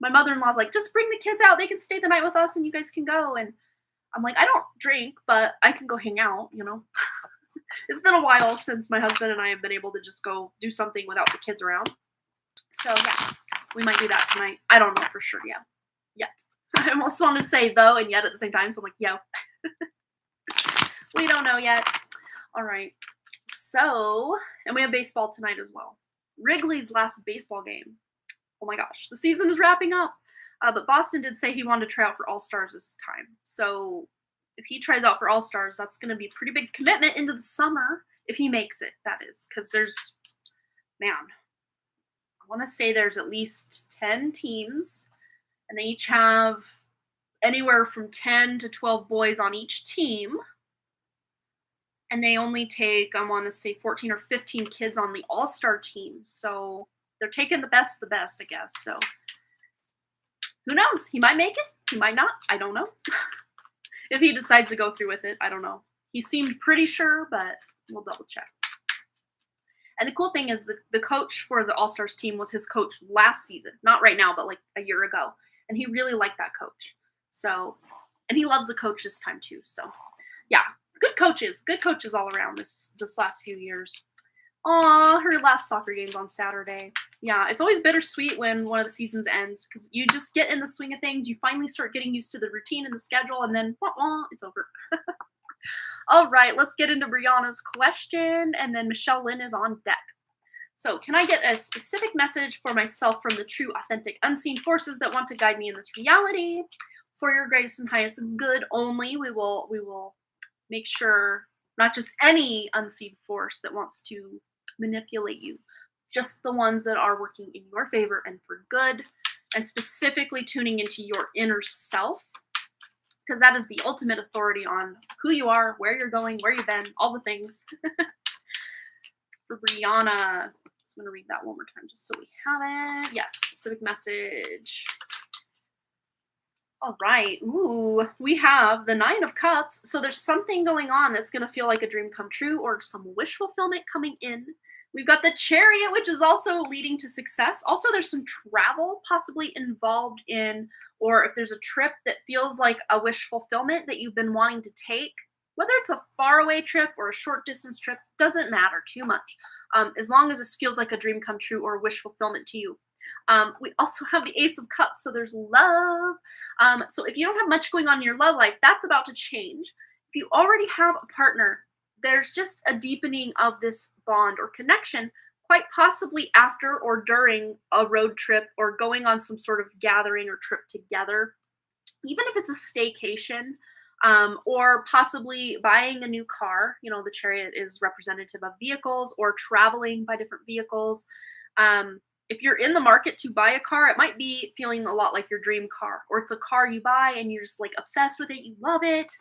My mother-in-law's like, just bring the kids out. They can stay the night with us and you guys can go. And I'm like, I don't drink, but I can go hang out, you know. It's been a while since my husband and I have been able to just go do something without the kids around. So yeah, we might do that tonight. I don't know for sure yet. I almost wanted to say though and yet at the same time, so I'm like, yo. We don't know yet. All right. So, and we have baseball tonight as well. Wrigley's last baseball game. Oh my gosh, the season is wrapping up. But Boston did say he wanted to try out for All-Stars this time. So if he tries out for All-Stars, that's going to be a pretty big commitment into the summer if he makes it, that is. Because I want to say there's at least 10 teams, and they each have anywhere from 10 to 12 boys on each team. And they only take, I want to say, 14 or 15 kids on the All-Star team. So they're taking the best, I guess. So who knows? He might make it. He might not. I don't know. If he decides to go through with it, I don't know. He seemed pretty sure, but we'll double check. And the cool thing is the coach for the All-Stars team was his coach last season. Not right now, but like a year ago. And he really liked that coach. So, and he loves the coach this time too. So, yeah, good coaches all around this last few years. Aw, her last soccer game's on Saturday. Yeah, it's always bittersweet when one of the seasons ends because you just get in the swing of things. You finally start getting used to the routine and the schedule, and then it's over. All right, let's get into Brianna's question, and then Michelle Lynn is on deck. So, can I get a specific message for myself from the true, authentic, unseen forces that want to guide me in this reality? For your greatest and highest good only, we will make sure not just any unseen force that wants to manipulate you, just the ones that are working in your favor and for good, and specifically tuning into your inner self, because that is the ultimate authority on who you are, where you're going, where you've been, all the things. For Brianna, I'm going to read that one more time just so we have it. Yes, specific message. All right. Ooh, we have the 9 of Cups. So there's something going on that's going to feel like a dream come true or some wish fulfillment coming in. We've got the Chariot, which is also leading to success. Also, there's some travel possibly involved in, or if there's a trip that feels like a wish fulfillment that you've been wanting to take, whether it's a faraway trip or a short distance trip, doesn't matter too much. As long as this feels like a dream come true or a wish fulfillment to you. We also have the Ace of Cups, so there's love. So if you don't have much going on in your love life, that's about to change. If you already have a partner, there's just a deepening of this bond or connection, quite possibly after or during a road trip or going on some sort of gathering or trip together. Even if it's a staycation, or possibly buying a new car. You know, the chariot is representative of vehicles, or traveling by different vehicles. If you're in the market to buy a car, it might be feeling a lot like your dream car, or it's a car you buy and you're just like obsessed with it. You love it.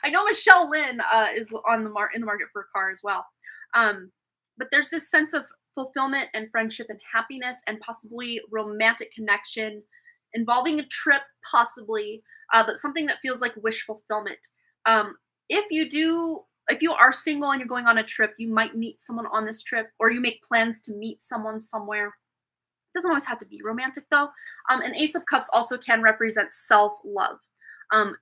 I know Michelle Lynn is in the market for a car as well. But there's this sense of fulfillment and friendship and happiness and possibly romantic connection involving a trip, possibly, but something that feels like wish fulfillment. Um, if you are single and you're going on a trip, you might meet someone on this trip, or you make plans to meet someone somewhere. Doesn't always have to be romantic though. An Ace of Cups also can represent self-love.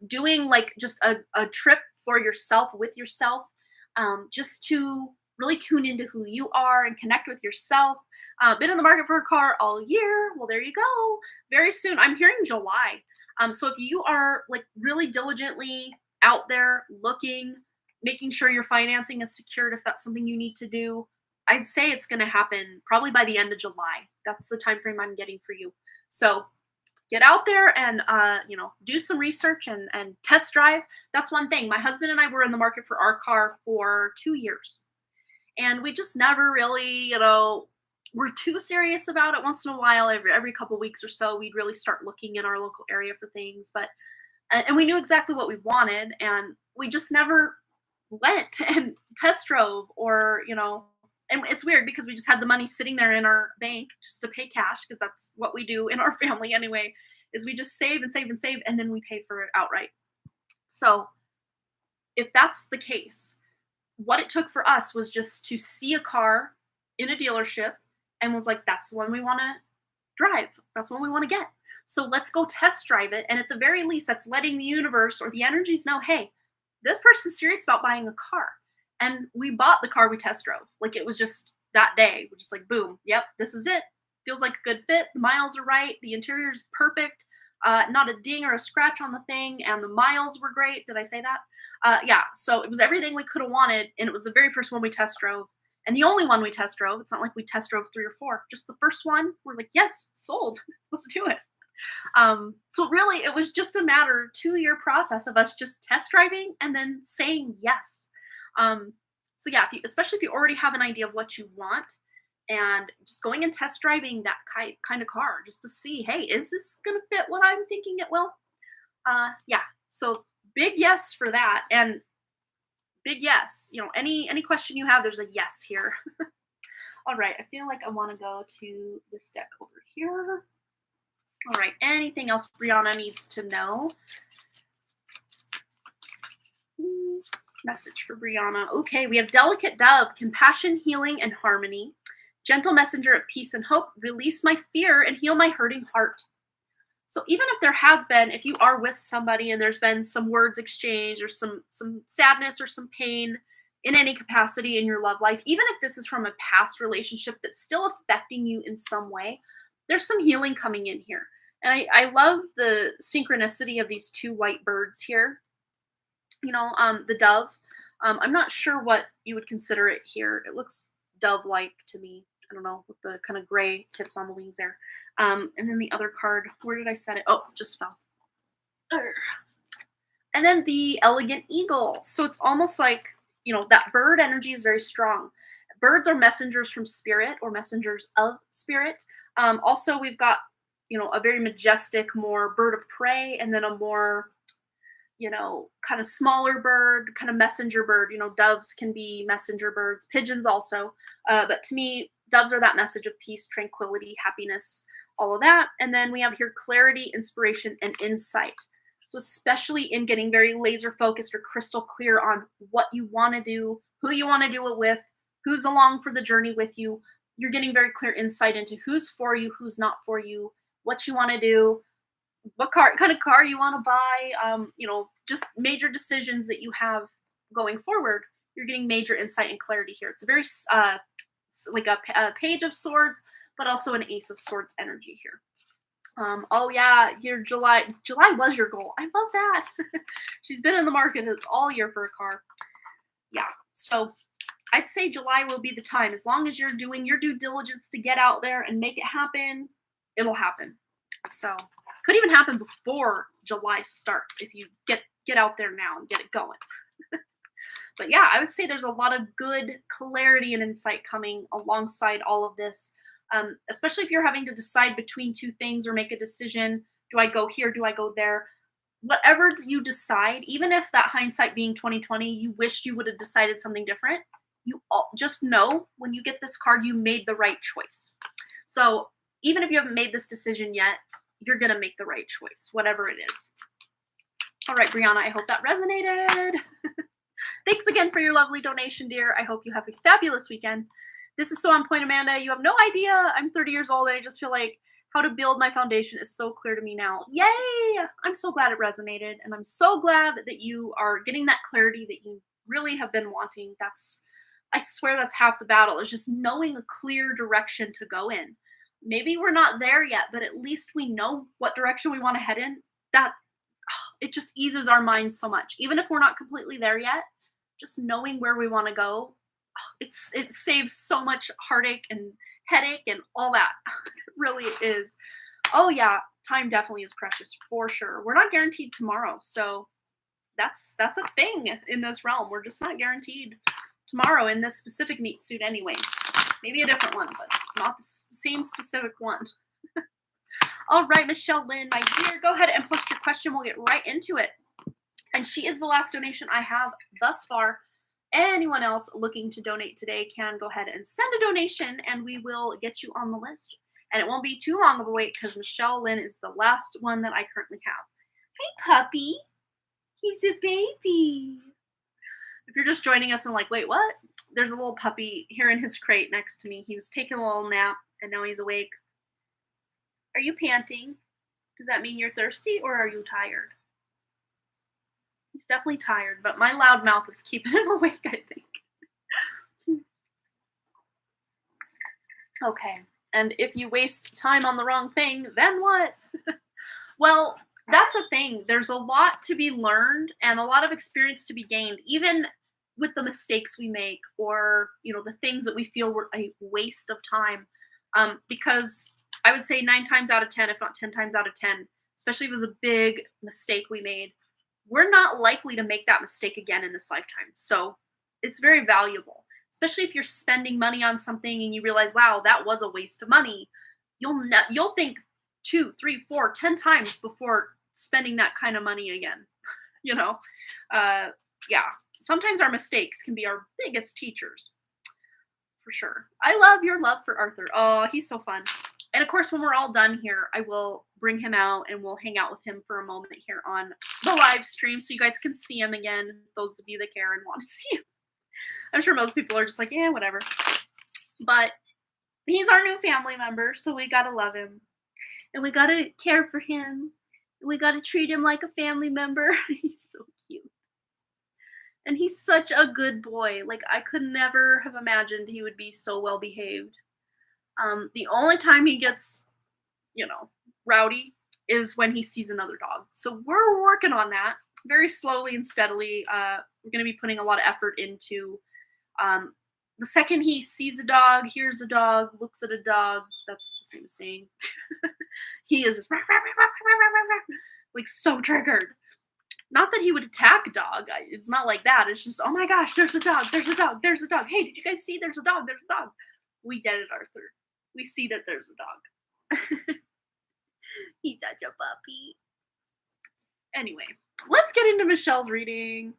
Doing like just a trip for yourself, with yourself, just to really tune into who you are and connect with yourself. Been in the market for a car all year. Well, there you go. Very soon. I'm hearing July. So if you are like really diligently out there looking, making sure your financing is secured, if that's something you need to do, I'd say it's going to happen probably by the end of July. That's the time frame I'm getting for you. So get out there and do some research and test drive. That's one thing. My husband and I were in the market for our car for 2 years, and we just never really, we're too serious about it. Once in a while, every couple weeks or so, we'd really start looking in our local area for things. But and we knew exactly what we wanted, and we just never went and test drove, or and it's weird because we just had the money sitting there in our bank just to pay cash, because that's what we do in our family anyway, is we just save and save and save, and then we pay for it outright. So if that's the case, what it took for us was just to see a car in a dealership and was like, that's the one we want to drive. That's the one we want to get. So let's go test drive it. And at the very least, that's letting the universe or the energies know, hey, this person's serious about buying a car. And we bought the car we test drove. Like, it was just that day. We're just like, boom, yep, this is it. Feels like a good fit. The miles are right. The interior is perfect. Not a ding or a scratch on the thing. And the miles were great. Did I say that? Yeah. So it was everything we could have wanted. And it was the very first one we test drove. And the only one we test drove. It's not like we test drove 3 or 4. Just the first one. We're like, yes, sold. Let's do it. So really, it was just a matter 2-year process of us just test driving and then saying yes. So yeah, especially if you already have an idea of what you want, and just going and test driving that kind of car just to see, hey, is this going to fit what I'm thinking it will? Yeah. So big yes for that. And big yes, any question you have, there's a yes here. All right. I feel like I want to go to this deck over here. All right. Anything else Brianna needs to know? Message for Brianna. Okay, we have Delicate Dove, compassion, healing, and harmony. Gentle messenger of peace and hope, release my fear and heal my hurting heart. So even if there has been, if you are with somebody and there's been some words exchanged or some sadness or some pain in any capacity in your love life, even if this is from a past relationship that's still affecting you in some way, there's some healing coming in here. And I love the synchronicity of these 2 white birds here. The dove. I'm not sure what you would consider it here. It looks dove-like to me. I don't know, with the kind of gray tips on the wings there. And then the other card, where did I set it? Oh, it just fell. And then the Elegant Eagle. So it's almost like, that bird energy is very strong. Birds are messengers from spirit, or messengers of spirit. Also, we've got, a very majestic, more bird of prey, and then a more kind of smaller bird, kind of messenger bird. Doves can be messenger birds, pigeons also. But to me, doves are that message of peace, tranquility, happiness, all of that. And then we have here clarity, inspiration, and insight. So especially in getting very laser focused or crystal clear on what you want to do, who you want to do it with, who's along for the journey with you, you're getting very clear insight into who's for you, who's not for you, what you want to do, what kind of car you want to buy, just major decisions that you have going forward. You're getting major insight and clarity here. It's a very like a Page of Swords, but also an Ace of Swords energy here. Oh yeah, your July was your goal. I love that. She's been in the market all year for a car. Yeah, so I'd say July will be the time. As long as you're doing your due diligence to get out there and make it happen, it'll happen. So could even happen before July starts if you get get out there now and get it going. But yeah, I would say there's a lot of good clarity and insight coming alongside all of this, especially if you're having to decide between two things or make a decision. Do I go here? Do I go there? Whatever you decide, even if that hindsight being 2020, you wished you would have decided something different, just know when you get this card, you made the right choice. So even if you haven't made this decision yet, you're going to make the right choice, whatever it is. All right, Brianna, I hope that resonated. Thanks again for your lovely donation, dear. I hope you have a fabulous weekend. This is so on point, Amanda. You have no idea. I'm 30 years old and I just feel like how to build my foundation is so clear to me now. Yay! I'm so glad it resonated. And I'm so glad that you are getting that clarity that you really have been wanting. I swear that's half the battle, is just knowing a clear direction to go in. Maybe we're not there yet, but at least we know what direction we want to head in. That it just eases our minds so much. Even if we're not completely there yet, just knowing where we want to go, it saves so much heartache and headache and all that. It really is. Oh yeah, time definitely is precious for sure. We're not guaranteed tomorrow, so that's a thing in this realm. We're just not guaranteed tomorrow in this specific meat suit anyway. Maybe a different one, but not the same specific one. All right, Michelle Lynn, my dear, go ahead and post your question. We'll get right into it. And she is the last donation I have thus far. Anyone else looking to donate today can go ahead and send a donation and we will get you on the list. And it won't be too long of a wait because Michelle Lynn is the last one that I currently have. Hey, puppy. He's a baby. If you're just joining us and like, wait, what? There's a little puppy here in his crate next to me. He was taking a little nap and now he's awake. Are you panting? Does that mean you're thirsty or are you tired? He's definitely tired, but my loud mouth is keeping him awake, I think. Okay, and if you waste time on the wrong thing, then what? Well, that's a thing. There's a lot to be learned and a lot of experience to be gained, even with the mistakes we make or, the things that we feel were a waste of time. Because I would say 9 times out of 10, if not 10 times out of 10, especially if it was a big mistake we made, we're not likely to make that mistake again in this lifetime. So it's very valuable, especially if you're spending money on something and you realize, wow, that was a waste of money. You'll think 2, 3, 4, 10 times before spending that kind of money again. Yeah. Sometimes our mistakes can be our biggest teachers, for sure. I love your love for Arthur. Oh, he's so fun. And of course, when we're all done here, I will bring him out and we'll hang out with him for a moment here on the live stream so you guys can see him again, those of you that care and want to see him. I'm sure most people are just like, yeah, whatever. But he's our new family member, so we got to love him. And we got to care for him. And we got to treat him like a family member. He's so cute. And he's such a good boy. Like, I could never have imagined he would be so well behaved. The only time he gets, rowdy is when he sees another dog. So we're working on that very slowly and steadily. We're going to be putting a lot of effort into the second he sees a dog, hears a dog, looks at a dog. That's the same saying. He is just like so triggered. Not that he would attack a dog. It's not like that. It's just, oh my gosh, there's a dog, there's a dog, there's a dog. Hey, did you guys see there's a dog, there's a dog? We get it, Arthur. We see that there's a dog. He's such a puppy. Anyway, let's get into Michelle's reading.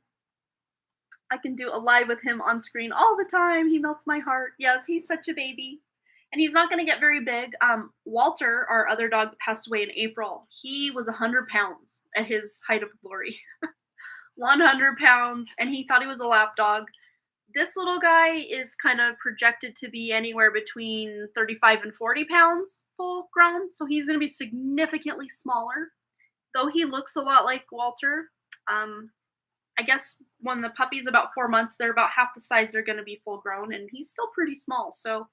I can do a live with him on screen all the time. He melts my heart. Yes, he's such a baby. And he's not going to get very big. Walter, our other dog, passed away in April. He was 100 pounds at his height of glory. 100 pounds. And he thought he was a lap dog. This little guy is kind of projected to be anywhere between 35 and 40 pounds full grown. So he's going to be significantly smaller. Though he looks a lot like Walter. I guess when the puppy's about 4 months, they're about half the size they're going to be full grown. And he's still pretty small. So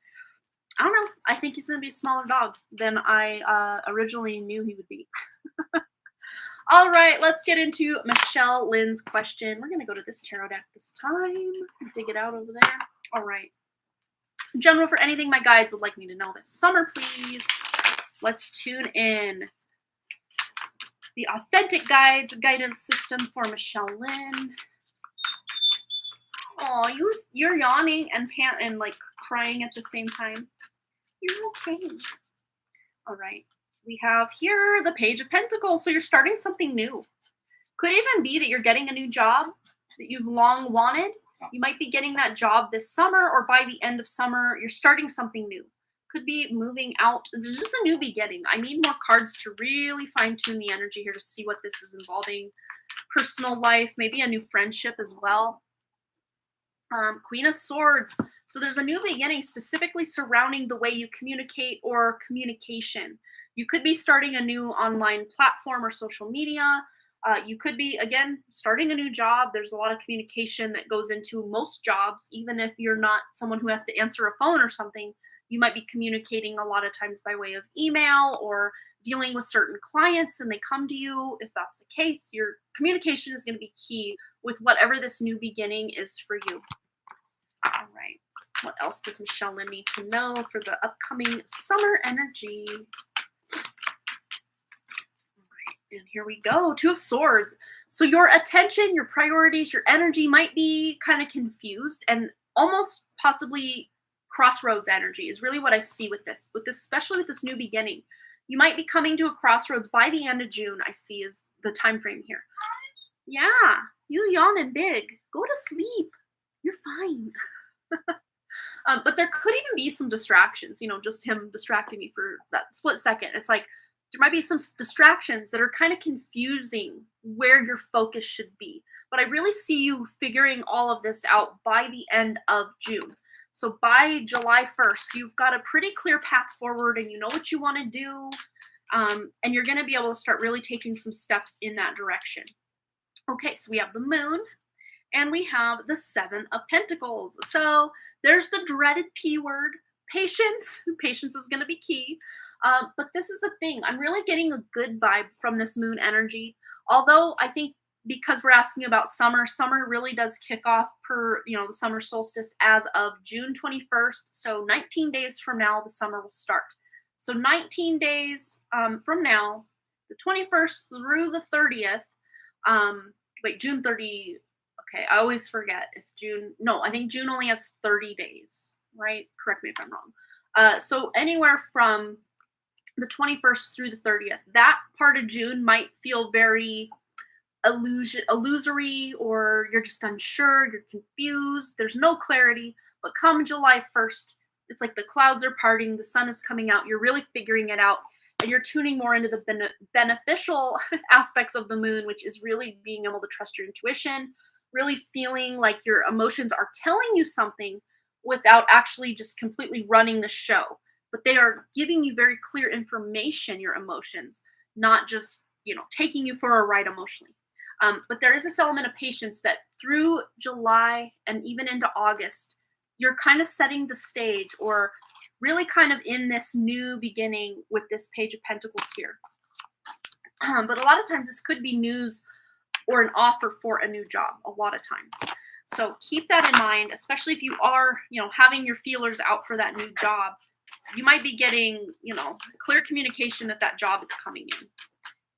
I don't know. I think he's going to be a smaller dog than I originally knew he would be. All right, let's get into Michelle Lynn's question. We're going to go to this tarot deck this time. Dig it out over there. All right. General, for anything my guides would like me to know this summer, please. Let's tune in. The authentic guidance system for Michelle Lynn. Oh, you're yawning and like crying at the same time. You're okay. All right. We have here the Page of Pentacles. So you're starting something new. Could even be that you're getting a new job that you've long wanted. You might be getting that job this summer, or by the end of summer, you're starting something new. Could be moving out. There's just a new beginning. I need more cards to really fine tune the energy here to see what this is involving. Personal life, maybe a new friendship as well. Queen of Swords. So there's a new beginning specifically surrounding the way you communicate or communication. You could be starting a new online platform or social media. You could be, again, starting a new job. There's a lot of communication that goes into most jobs. Even if you're not someone who has to answer a phone or something, you might be communicating a lot of times by way of email or dealing with certain clients and they come to you. If that's the case, your communication is going to be key with whatever this new beginning is for you. All right. What else does Michelle Lynn need to know for the upcoming summer energy? And here we go, Two of Swords. So your attention, your priorities, your energy might be kind of confused and almost possibly crossroads energy is really what I see with this, especially with this new beginning. You might be coming to a crossroads by the end of June, I see is the time frame here. Yeah, you yawning big. Go to sleep. You're fine. But there could even be some distractions, just him distracting me for that split second. It's like, there might be some distractions that are kind of confusing where your focus should be. But I really see you figuring all of this out by the end of June. So by July 1st, you've got a pretty clear path forward and you know what you want to do. And you're going to be able to start really taking some steps in that direction. Okay, so we have the Moon and we have the Seven of Pentacles. So there's the dreaded P word, patience. Patience is going to be key. But this is the thing. I'm really getting a good vibe from this moon energy. Although I think because we're asking about summer really does kick off per, the summer solstice as of June 21st. So 19 days from now, the summer will start. So 19 days from now, the 21st through the 30th, June 30, okay, I always forget if I think June only has 30 days, right? Correct me if I'm wrong. So anywhere from the 21st through the 30th, that part of June might feel very illusory, or you're just unsure, you're confused, there's no clarity. But come July 1st, it's like the clouds are parting, the sun is coming out, you're really figuring it out, and you're tuning more into the beneficial aspects of the moon, which is really being able to trust your intuition, really feeling like your emotions are telling you something without actually just completely running the show. But they are giving you very clear information, your emotions, not just, taking you for a ride emotionally. But there is this element of patience that through July and even into August, you're kind of setting the stage or really kind of in this new beginning with this Page of Pentacles here. But a lot of times this could be news or an offer for a new job, a lot of times. So keep that in mind, especially if you are, having your feelers out for that new job. You might be getting, clear communication that job is coming in.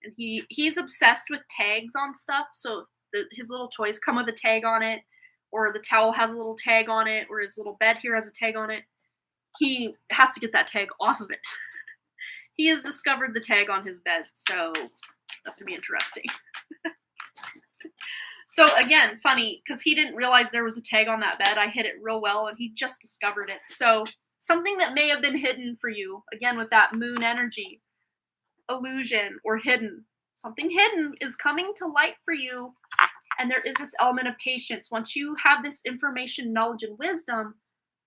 And he's obsessed with tags on stuff. So his little toys come with a tag on it, or the towel has a little tag on it, or his little bed here has a tag on it. He has to get that tag off of it. He has discovered the tag on his bed. So that's going to be interesting. So again, funny, because he didn't realize there was a tag on that bed. I hid it real well, and he just discovered it. So something that may have been hidden for you, again, with that moon energy, illusion or hidden. Something hidden is coming to light for you. And there is this element of patience. Once you have this information, knowledge, and wisdom,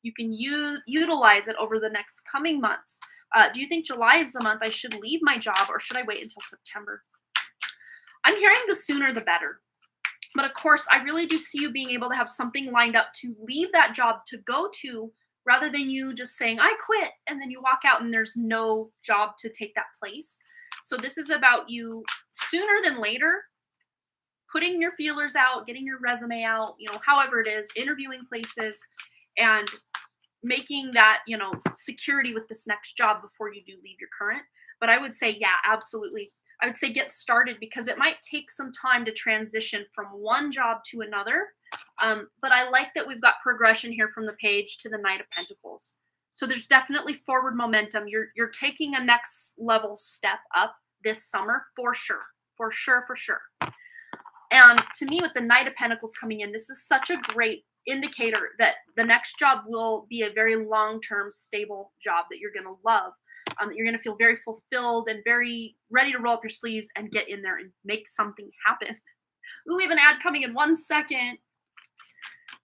you can utilize it over the next coming months. Do you think July is the month I should leave my job, or should I wait until September? I'm hearing the sooner the better. But of course, I really do see you being able to have something lined up to leave that job to go to, rather than you just saying, I quit, and then you walk out and there's no job to take that place. So this is about you sooner than later, putting your feelers out, getting your resume out, however it is, interviewing places, and making that, security with this next job before you do leave your current. But I would say, yeah, absolutely. I would say get started, because it might take some time to transition from one job to another. But I like that we've got progression here from the page to the Knight of Pentacles. So there's definitely forward momentum. You're taking a next level step up this summer for sure, for sure, for sure. And to me, with the Knight of Pentacles coming in, this is such a great indicator that the next job will be a very long-term, stable job that you're going to love. You're going to feel very fulfilled and very ready to roll up your sleeves and get in there and make something happen. Ooh, we have an ad coming in 1 second.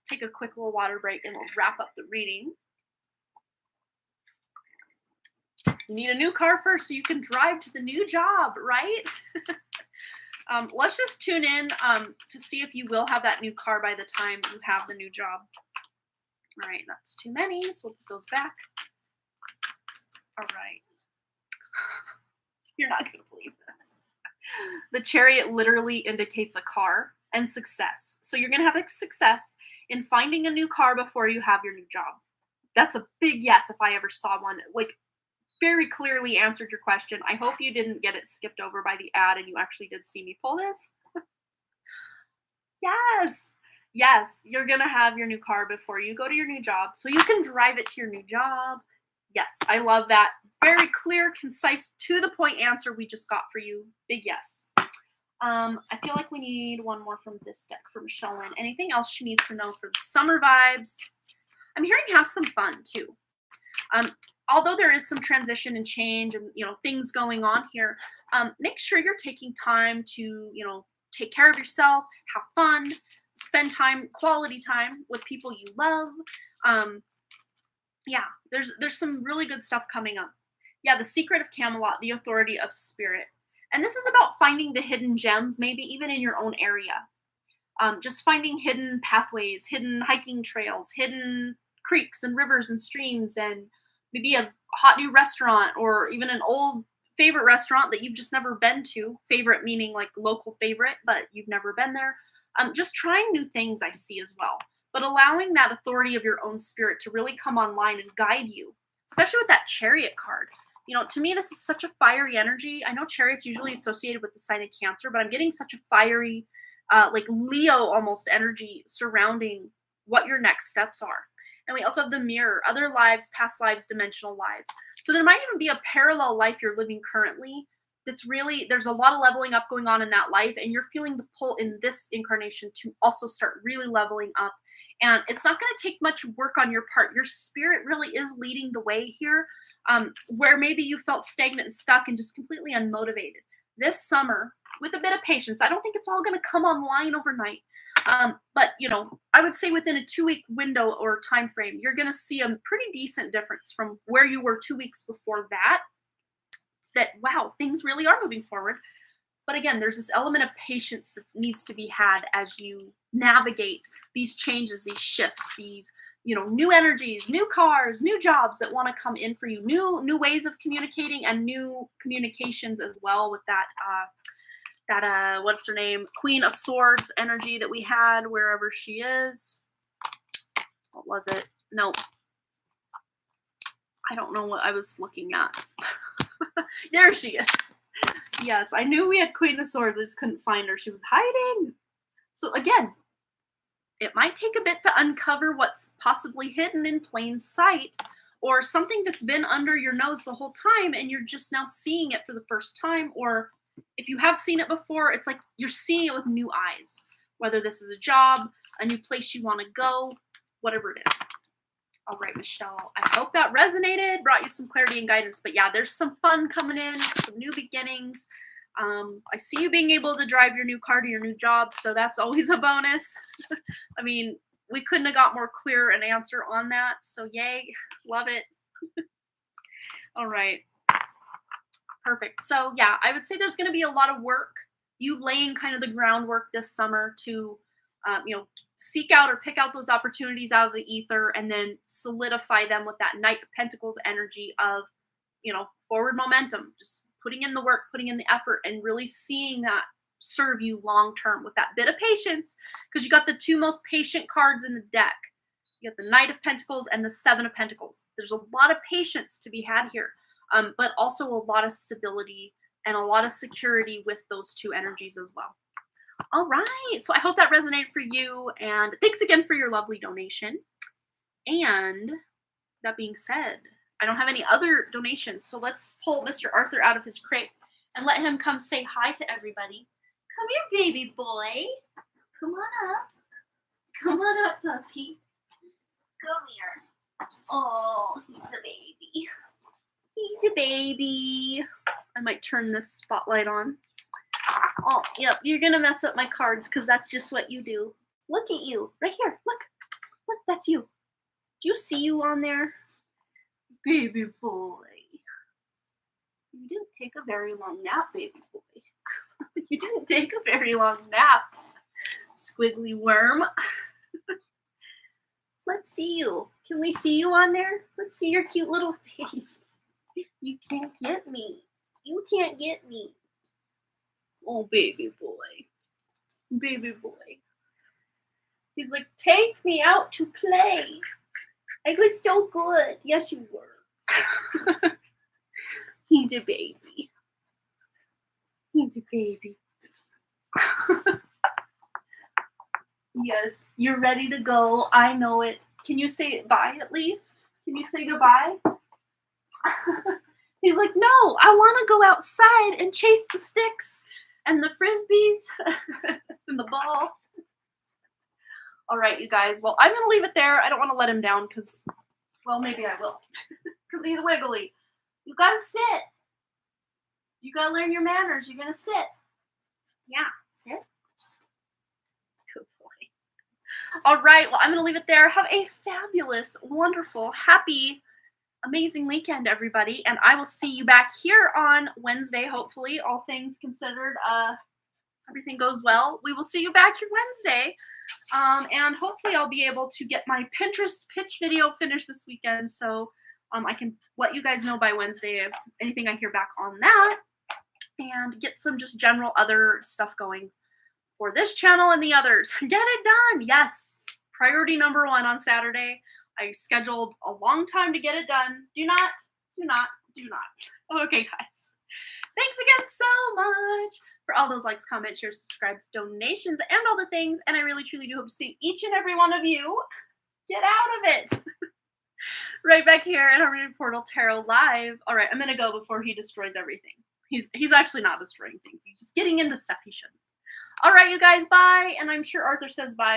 Take a quick little water break and we'll wrap up the reading. You need a new car first so you can drive to the new job, right? Let's just tune in to see if you will have that new car by the time you have the new job. All right, that's too many, so we'll put those back. All right. You're not going to believe this. The Chariot literally indicates a car and success. So you're going to have a success in finding a new car before you have your new job. That's a big yes if I ever saw one. Like, very clearly answered your question. I hope you didn't get it skipped over by the ad and you actually did see me pull this. Yes. Yes, you're going to have your new car before you go to your new job so you can drive it to your new job. Yes, I love that. Very clear, concise, to the point answer we just got for you. Big yes. I feel like we need one more from this deck for Michelle Lynn. Anything else she needs to know for the summer vibes? I'm hearing have some fun too. Although there is some transition and change and, things going on here, make sure you're taking time to, take care of yourself, have fun, spend time, quality time with people you love. Yeah, there's some really good stuff coming up. Yeah, the Secret of Camelot, the Authority of Spirit. And this is about finding the hidden gems, maybe even in your own area. Just finding hidden pathways, hidden hiking trails, hidden creeks and rivers and streams, and maybe a hot new restaurant or even an old favorite restaurant that you've just never been to. Favorite meaning like local favorite, but you've never been there. Just trying new things I see as well. But allowing that authority of your own spirit to really come online and guide you, especially with that Chariot card. To me, this is such a fiery energy. I know Chariot's usually associated with the sign of Cancer, but I'm getting such a fiery, like Leo almost energy surrounding what your next steps are. And we also have the Mirror, other lives, past lives, dimensional lives. So there might even be a parallel life you're living currently that's really, there's a lot of leveling up going on in that life, and you're feeling the pull in this incarnation to also start really leveling up. And it's not going to take much work on your part. Your spirit really is leading the way here, where maybe you felt stagnant and stuck and just completely unmotivated. This summer, with a bit of patience, I don't think it's all going to come online overnight. But, I would say within a 2-week window or time frame, you're going to see a pretty decent difference from where you were 2 weeks before that, wow, things really are moving forward. But again, there's this element of patience that needs to be had as you navigate these changes, these shifts, these, new energies, new cars, new jobs that want to come in for you, new ways of communicating and new communications as well with that, what's her name? Queen of Swords energy that we had wherever she is. What was it? No. I don't know what I was looking at. There she is. Yes, I knew we had Queen of Swords. I just couldn't find her. She was hiding. So again, it might take a bit to uncover what's possibly hidden in plain sight, or something that's been under your nose the whole time and you're just now seeing it for the first time. Or if you have seen it before, it's like you're seeing it with new eyes, whether this is a job, a new place you want to go, whatever it is. All right, Michelle, I hope that resonated, brought you some clarity and guidance. But yeah, there's some fun coming in, some new beginnings. I see you being able to drive your new car to your new job, so that's always a bonus. I mean, we couldn't have got more clear an answer on that. So yay, love it. All right, perfect. So yeah, I would say there's going to be a lot of work. You laying kind of the groundwork this summer to, seek out or pick out those opportunities out of the ether and then solidify them with that Knight of Pentacles energy of, forward momentum, just putting in the work, putting in the effort, and really seeing that serve you long term with that bit of patience, because you got the two most patient cards in the deck. You got the Knight of Pentacles and the Seven of Pentacles. There's a lot of patience to be had here, but also a lot of stability and a lot of security with those two energies as well. All right, so I hope that resonated for you, and thanks again for your lovely donation. And that being said, I don't have any other donations, so let's pull Mr. Arthur out of his crate and let him come say hi to everybody. Come here, baby boy. Come on up. Come on up, puppy. Come here. Oh, he's a baby. He's a baby. I might turn this spotlight on. Oh, yep, you're gonna mess up my cards because that's just what you do. Look at you. Right here. Look. Look, that's you. Do you see you on there? Baby boy. You didn't take a very long nap, baby boy. You didn't take a very long nap, squiggly worm. Let's see you. Can we see you on there? Let's see your cute little face. You can't get me. You can't get me. Oh, baby boy. Baby boy. He's like, take me out to play. I was so good. Yes, you were. He's a baby. He's a baby. Yes, you're ready to go. I know it. Can you say bye at least? Can you say goodbye? He's like, no, I want to go outside and chase the sticks and the frisbees and the ball. All right, you guys. Well, I'm going to leave it there. I don't want to let him down because, well, maybe I will. Because he's wiggly. You got to sit. You got to learn your manners. You're going to sit. Yeah, sit. Good boy. All right, well, I'm going to leave it there. Have a fabulous, wonderful, happy, amazing weekend, everybody. And I will see you back here on Wednesday, hopefully, all things considered. Everything goes well. We will see you back here Wednesday. And hopefully I'll be able to get my Pinterest pitch video finished this weekend. So I can let you guys know by Wednesday if anything I hear back on that. And get some just general other stuff going for this channel and the others. Get it done. Yes. Priority number 1 on Saturday. I scheduled a long time to get it done. Do not. Okay, guys. Thanks again so much for all those likes, comments, shares, subscribes, donations, and all the things. And I really, truly do hope to see each and every one of you get out of it. Right back here at Harmony Portal Tarot Live. All right, I'm going to go before he destroys everything. He's actually not destroying things. He's just getting into stuff he shouldn't. All right, you guys, bye. And I'm sure Arthur says bye, but